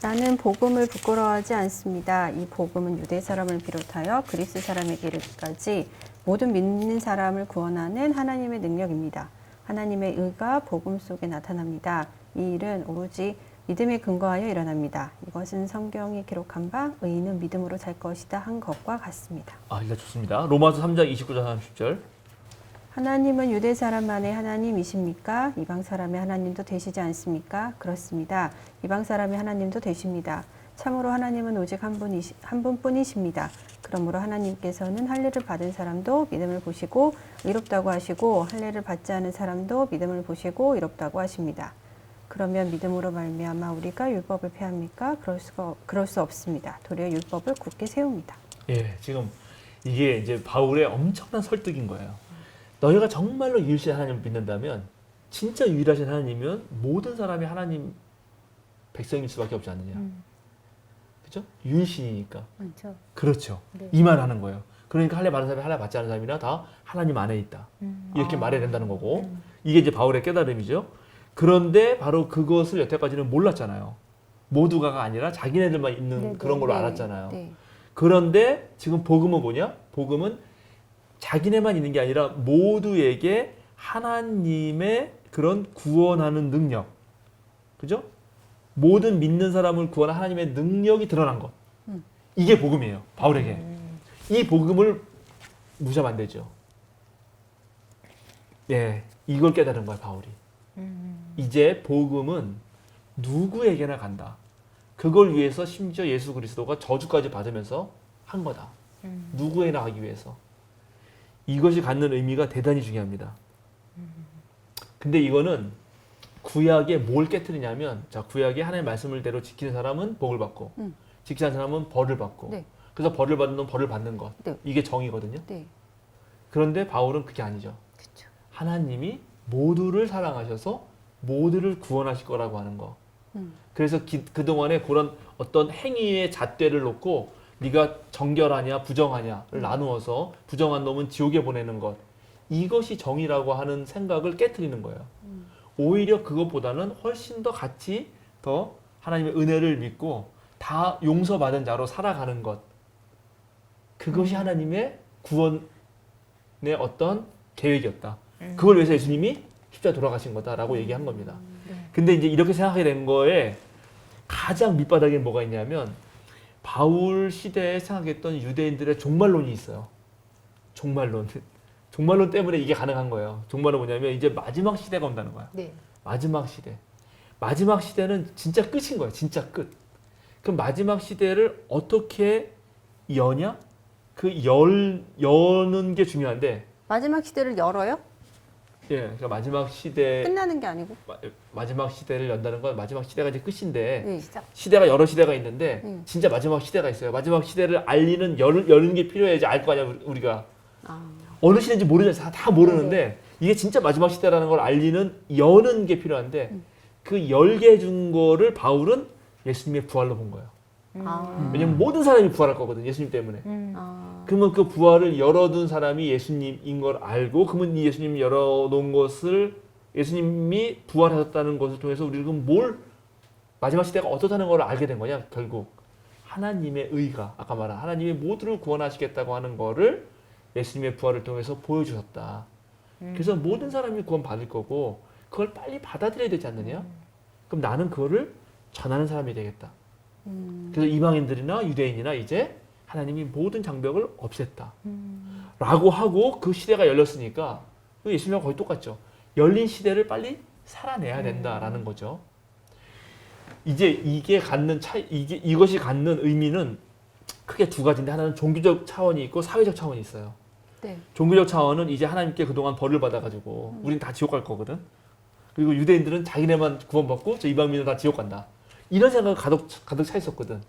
나는 복음을 부끄러워하지 않습니다. 이 복음은 유대 사람을 비롯하여 그리스 사람에게 이르기까지 모든 믿는 사람을 구원하는 하나님의 능력입니다. 하나님의 의가 복음 속에 나타납니다. 이 일은 오로지 믿음에 근거하여 일어납니다. 이것은 성경이 기록한 바 의인은 믿음으로 살 것이다 한 것과 같습니다. 이거 좋습니다. 로마서 3장 29절 30절. 하나님은 유대 사람만의 하나님이십니까? 이방 사람의 하나님도 되시지 않습니까? 그렇습니다. 이방 사람의 하나님도 되십니다. 참으로 하나님은 오직 한 분뿐이십니다. 그러므로 하나님께서는 할례를 받은 사람도 믿음을 보시고 의롭다고 하시고 할례를 받지 않은 사람도 믿음을 보시고 의롭다고 하십니다. 그러면 믿음으로 말미암아 우리가 율법을 폐합니까? 그럴 수 없습니다. 도리어 율법을 굳게 세웁니다. 예, 지금 이게 이제 바울의 엄청난 설득인 거예요. 너희가 정말로 유일신 하나님을 믿는다면, 진짜 유일하신 하나님이면 모든 사람이 하나님 백성일 수밖에 없지 않느냐. 그렇죠? 유일신이니까. 그렇죠. 그렇죠. 네. 이 말 하는 거예요. 그러니까 할례 받은 사람이 할례 받지 않은 사람이나 다 하나님 안에 있다. 이렇게 말해야 된다는 거고. 이게 이제 바울의 깨달음이죠. 그런데 바로 그것을 여태까지는 몰랐잖아요. 모두가가 아니라 자기네들만 있는 네, 그런 네, 걸로 네, 알았잖아요. 네. 그런데 지금 복음은 뭐냐? 복음은 자기네만 있는 게 아니라 모두에게 하나님의 그런 구원하는 능력. 그죠? 모든 믿는 사람을 구원하는 하나님의 능력이 드러난 것. 이게 복음이에요. 바울에게. 이 복음을 무시하면 안 되죠. 예, 이걸 깨달은 거야, 바울이. 이제 복음은 누구에게나 간다. 그걸 위해서 심지어 예수 그리스도가 저주까지 받으면서 한 거다. 누구에나 하기 위해서. 이것이 갖는 의미가 대단히 중요합니다. 근데 이거는 구약에 뭘 깨트리냐면, 자, 구약에 하나님의 말씀을 대로 지키는 사람은 복을 받고, 지키지 않는 사람은 벌을 받고, 네. 그래서 벌을 받는 놈 벌을 받는 것. 네. 이게 정의거든요. 네. 그런데 바울은 그게 아니죠. 그렇죠. 하나님이 모두를 사랑하셔서 모두를 구원하실 거라고 하는 거. 그래서 그동안에 그런 어떤 행위의 잣대를 놓고 네가 정결하냐 부정하냐를 나누어서 부정한 놈은 지옥에 보내는 것. 이것이 정의라고 하는 생각을 깨트리는 거예요. 오히려 그것보다는 훨씬 더 같이 더 하나님의 은혜를 믿고 다 용서받은 자로 살아가는 것. 그것이 하나님의 구원의 어떤 계획이었다. 그걸 위해서 예수님이 십자가에 돌아가신 거다라고 얘기한 겁니다. 근데 이제 이렇게 생각하게 된 거에 가장 밑바닥에 뭐가 있냐면, 바울 시대에 생각했던 유대인들의 종말론이 있어요. 종말론. 종말론 때문에 이게 가능한 거예요. 종말은 뭐냐면 이제 마지막 시대가 온다는 거야. 네. 마지막 시대. 마지막 시대는 진짜 끝인 거야. 진짜 끝. 그럼 마지막 시대를 어떻게 여냐? 여는 게 중요한데, 마지막 시대를 열어요? 예, 그러니까 마지막 시대, 끝나는 게 아니고. 마지막 시대를 연다는 건 마지막 시대가 이제 끝인데, 네. 시대가 여러 시대가 있는데 진짜 마지막 시대가 있어요. 마지막 시대를 알리는 여는 게 필요해야지 알 거 아니야, 우리가. 어느 시대인지 모르잖아. 다 모르는데 이게 진짜 마지막 시대라는 걸 알리는 여는 게 필요한데, 그 열게 해준 거를 바울은 예수님의 부활로 본 거예요. 아. 왜냐면 모든 사람이 부활할 거거든, 예수님 때문에. 아. 그러면 그 부활을 열어둔 사람이 예수님인 걸 알고, 그러면 이 예수님이 열어놓은 것을, 예수님이 부활하셨다는 것을 통해서 우리는 그럼 뭘, 마지막 시대가 어떻다는 걸 알게 된 거냐? 결국 하나님의 의가, 아까 말한 하나님이 모두를 구원하시겠다고 하는 거를 예수님의 부활을 통해서 보여주셨다. 그래서 모든 사람이 구원 받을 거고 그걸 빨리 받아들여야 되지 않느냐? 그럼 나는 그거를 전하는 사람이 되겠다. 그래서 이방인들이나 유대인이나 이제 하나님이 모든 장벽을 없앴다. 라고 하고 그 시대가 열렸으니까 예수님하고 거의 똑같죠. 열린 시대를 빨리 살아내야 된다라는 거죠. 이제 이게 갖는 이것이 갖는 의미는 크게 두 가지인데, 하나는 종교적 차원이 있고 사회적 차원이 있어요. 네. 종교적 차원은 이제 하나님께 그동안 벌을 받아가지고 우린 다 지옥 갈 거거든. 그리고 유대인들은 자기네만 구원받고 저 이방민은 다 지옥 간다. 이런 생각이 가득 차 있었거든.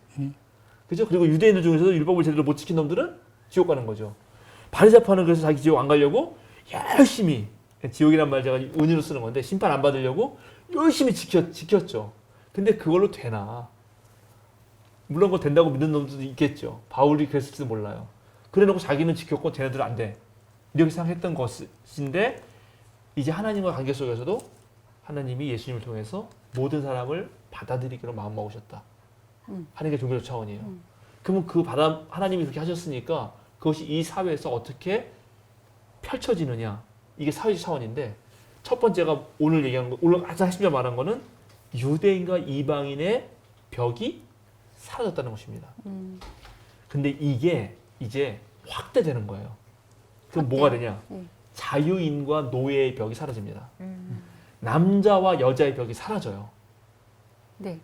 그죠? 그리고 유대인들 중에서도 율법을 제대로 못 지킨 놈들은 지옥 가는 거죠. 바리새파는 그래서 자기 지옥 안 가려고 열심히, 지옥이란 말 제가 은유로 쓰는 건데 심판 안 받으려고 열심히 지켰죠. 근데 그걸로 되나? 물론 그거 된다고 믿는 놈들도 있겠죠. 바울이 그랬을지도 몰라요. 그래놓고 자기는 지켰고 쟤네들은 안 돼. 이렇게 생각했던 것인데, 이제 하나님과 관계 속에서도 하나님이 예수님을 통해서 모든 사람을 받아들이기로 마음먹으셨다 하는 게 종교적 차원이에요. 그러면 하나님이 그렇게 하셨으니까 그것이 이 사회에서 어떻게 펼쳐지느냐, 이게 사회적 차원인데, 첫 번째가 오늘 얘기하는 거, 오늘 가장 핵심적으로 말한 거는 유대인과 이방인의 벽이 사라졌다는 것입니다. 근데 이게 이제 확대되는 거예요. 그럼 뭐가 되냐? 자유인과 노예의 벽이 사라집니다. 남자와 여자의 벽이 사라져요. 네.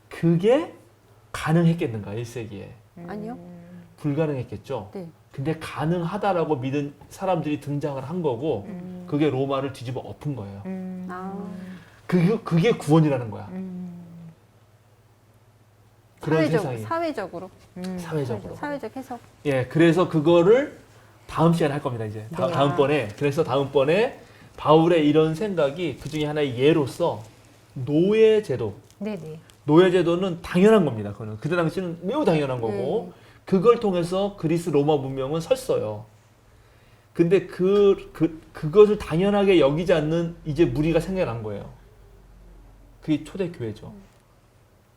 그게 가능했겠는가, 1세기에? 아니요. 불가능했겠죠. 네. 근데 가능하다라고 믿은 사람들이 등장을 한 거고, 그게 로마를 뒤집어 엎은 거예요. 아. 그게 구원이라는 거야. 그런 세상이. 사회적으로. 사회적 해석. 예, 그래서 그거를 다음 시간에 할 겁니다, 이제. 다음번에. 그래서 다음번에 바울의 이런 생각이 그 중에 하나의 예로서 노예제도. 네네. 노예제도는 당연한 겁니다. 그거는. 그때 당시는 매우 당연한 거고, 그걸 통해서 그리스 로마 문명은 섰어요. 근데 그것을 당연하게 여기지 않는 이제 무리가 생겨난 거예요. 그게 초대교회죠.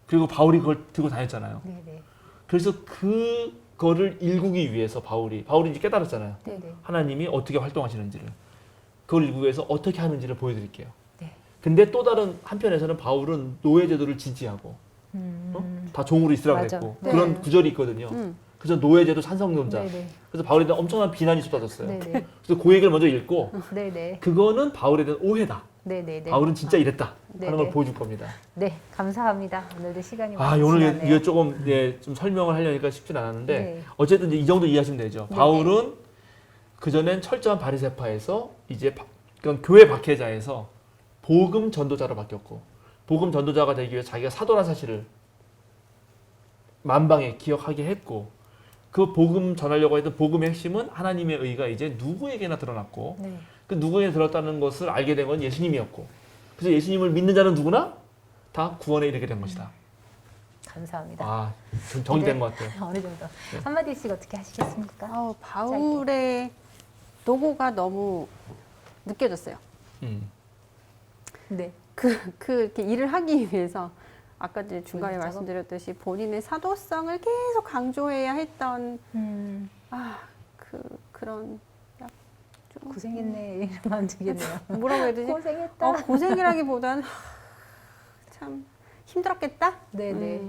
그리고 바울이 그걸 들고 다녔잖아요. 네네. 그래서 그거를 일구기 위해서 바울이 이제 깨달았잖아요. 네네. 하나님이 어떻게 활동하시는지를. 그걸 일구기 위해서 어떻게 하는지를 보여드릴게요. 네. 근데 또 다른 한편에서는 바울은 노예제도를 지지하고 다 종으로 있으라고 맞아. 했고 네. 그런 구절이 있거든요. 그래서 노예제도 찬성론자. 네네. 그래서 바울에 대한 엄청난 비난이 쏟아졌어요. 네네. 그래서 그 얘기를 먼저 읽고 네네. 그거는 바울에 대한 오해다. 네네네. 바울은 진짜 이랬다 하는 걸 네네. 보여줄 겁니다. 네, 감사합니다. 오늘도 시간이 아, 많이 오늘 지났네요. 이게 조금 좀 설명을 하려니까 쉽진 않았는데 네. 어쨌든 이제 이 정도 이해하시면 되죠. 네네. 바울은 그전엔 철저한 바리새파에서 이제 그건 교회 박해자에서 복음 전도자로 바뀌었고, 복음 전도자가 되기 위해 자기가 사도란 사실을 만방에 기억하게 했고, 그 복음 전하려고 했던 복음의 핵심은 하나님의 의가 이제 누구에게나 드러났고, 네. 그 누구에게 들었다는 것을 알게 된 건 예수님이었고, 그래서 예수님을 믿는 자는 누구나 다 구원에 이르게 된 것이다. 감사합니다. 아, 좀 정리된 것 같아요. 어느 정도. 한마디씩 어떻게 하시겠습니까? 바울의 노고가 너무 느껴졌어요. 네. 이렇게 일을 하기 위해서 아까 이제 중간에 작업? 말씀드렸듯이 본인의 사도성을 계속 강조해야 했던 그런 고생했네 이런 마음 들겠네요. 뭐라고 해야 되지? 고생했다. 고생이라기보다는 참 힘들었겠다. 네네.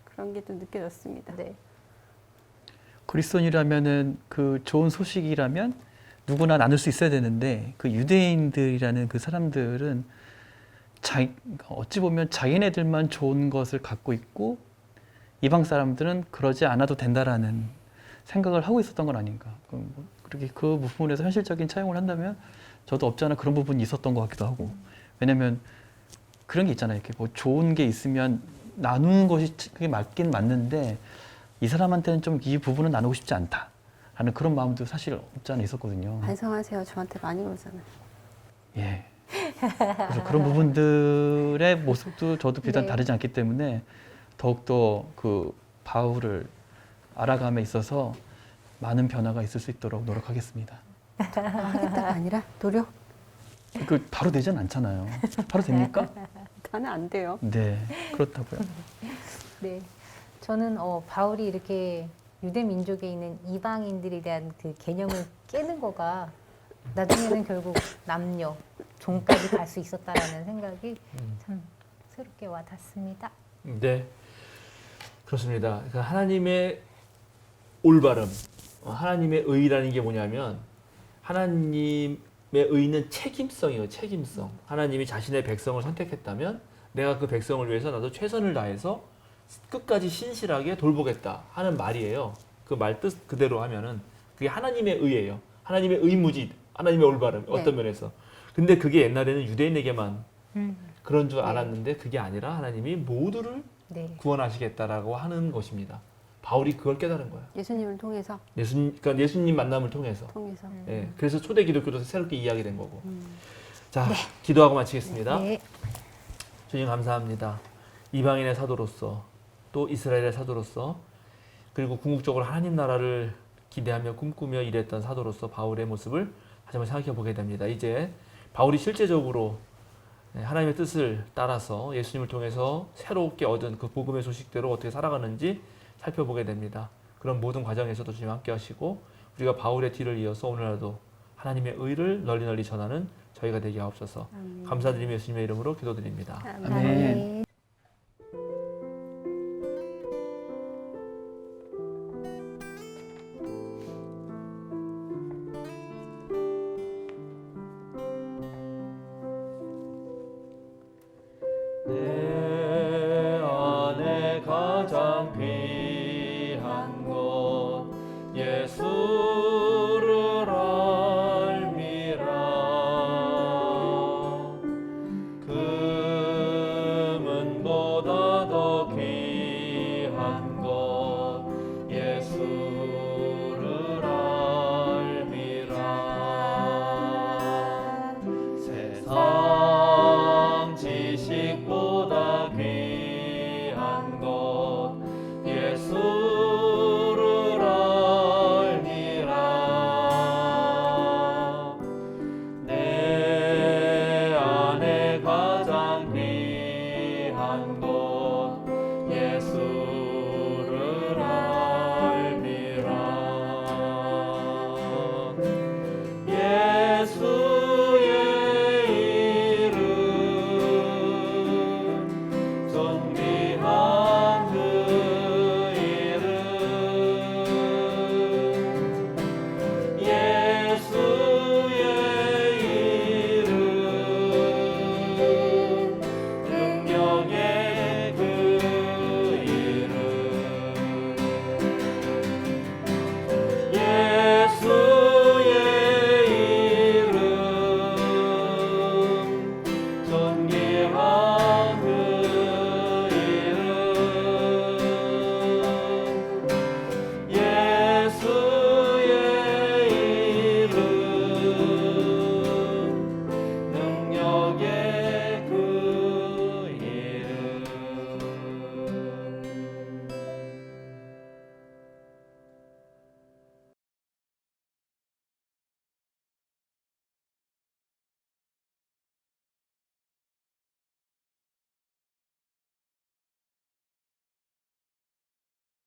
그런 게 좀 느껴졌습니다. 네. 그리스도인이라면은 그 좋은 소식이라면 누구나 나눌 수 있어야 되는데, 그 유대인들이라는 그 사람들은 어찌 보면 자기네들만 좋은 것을 갖고 있고 이방 사람들은 그러지 않아도 된다라는 생각을 하고 있었던 건 아닌가. 그렇게 그 부분에서 현실적인 차용을 한다면 저도 없지 않아 그런 부분이 있었던 것 같기도 하고. 왜냐면 그런 게 있잖아요. 이렇게 뭐 좋은 게 있으면 나누는 것이 그게 맞긴 맞는데 이 사람한테는 좀 이 부분은 나누고 싶지 않다 하는 그런 마음도 사실 없지 않아 있었거든요. 반성하세요. 저한테 많이 그러잖아요. 예. 그래서 그런 부분들의 모습도 저도 비단 네. 다르지 않기 때문에 더욱더 그 바울을 알아감에 있어서 많은 변화가 있을 수 있도록 노력하겠습니다. 하겠다가 아니라 노력. 그 바로 되진 않잖아요. 바로 됩니까? 나는 안 돼요. 네, 그렇다고요. 네. 저는 바울이 이렇게 유대 민족에 있는 이방인들에 대한 그 개념을 깨는 거가 나중에는 결국 남녀, 종까지 갈 수 있었다라는 생각이 참 새롭게 와닿습니다. 네, 그렇습니다. 그러니까 하나님의 올바름, 하나님의 의라는 게 뭐냐면 하나님의 의는 책임성이에요. 책임성. 하나님이 자신의 백성을 선택했다면 내가 그 백성을 위해서 나도 최선을 다해서 끝까지 신실하게 돌보겠다 하는 말이에요. 그 말 뜻 그대로 하면은 그게 하나님의 의예요. 하나님의 의무지, 하나님의 올바름 어떤 면에서. 근데 그게 옛날에는 유대인에게만 그런 줄 알았는데 그게 아니라 하나님이 모두를 네. 구원하시겠다라고 하는 것입니다. 바울이 그걸 깨달은 거예요. 예수님을 통해서. 그러니까 예수님 만남을 통해서. 예, 그래서 초대 기독교도 새롭게 이야기 된 거고. 자, 기도하고 마치겠습니다. 네. 주님 감사합니다. 이방인의 사도로서 또 이스라엘의 사도로서 그리고 궁극적으로 하나님 나라를 기대하며 꿈꾸며 일했던 사도로서 바울의 모습을 다시 한번 생각해 보게 됩니다. 이제 바울이 실제적으로 하나님의 뜻을 따라서 예수님을 통해서 새롭게 얻은 그 복음의 소식대로 어떻게 살아가는지 살펴보게 됩니다. 그런 모든 과정에서도 주님 함께 하시고 우리가 바울의 뒤를 이어서 오늘날도 하나님의 의를 널리 전하는 저희가 되게 하옵소서. 감사드리며 예수님의 이름으로 기도드립니다. 아멘. 내 안에 가장 귀한 것 예수를 알미라. 금은보다 더 귀한 것 예수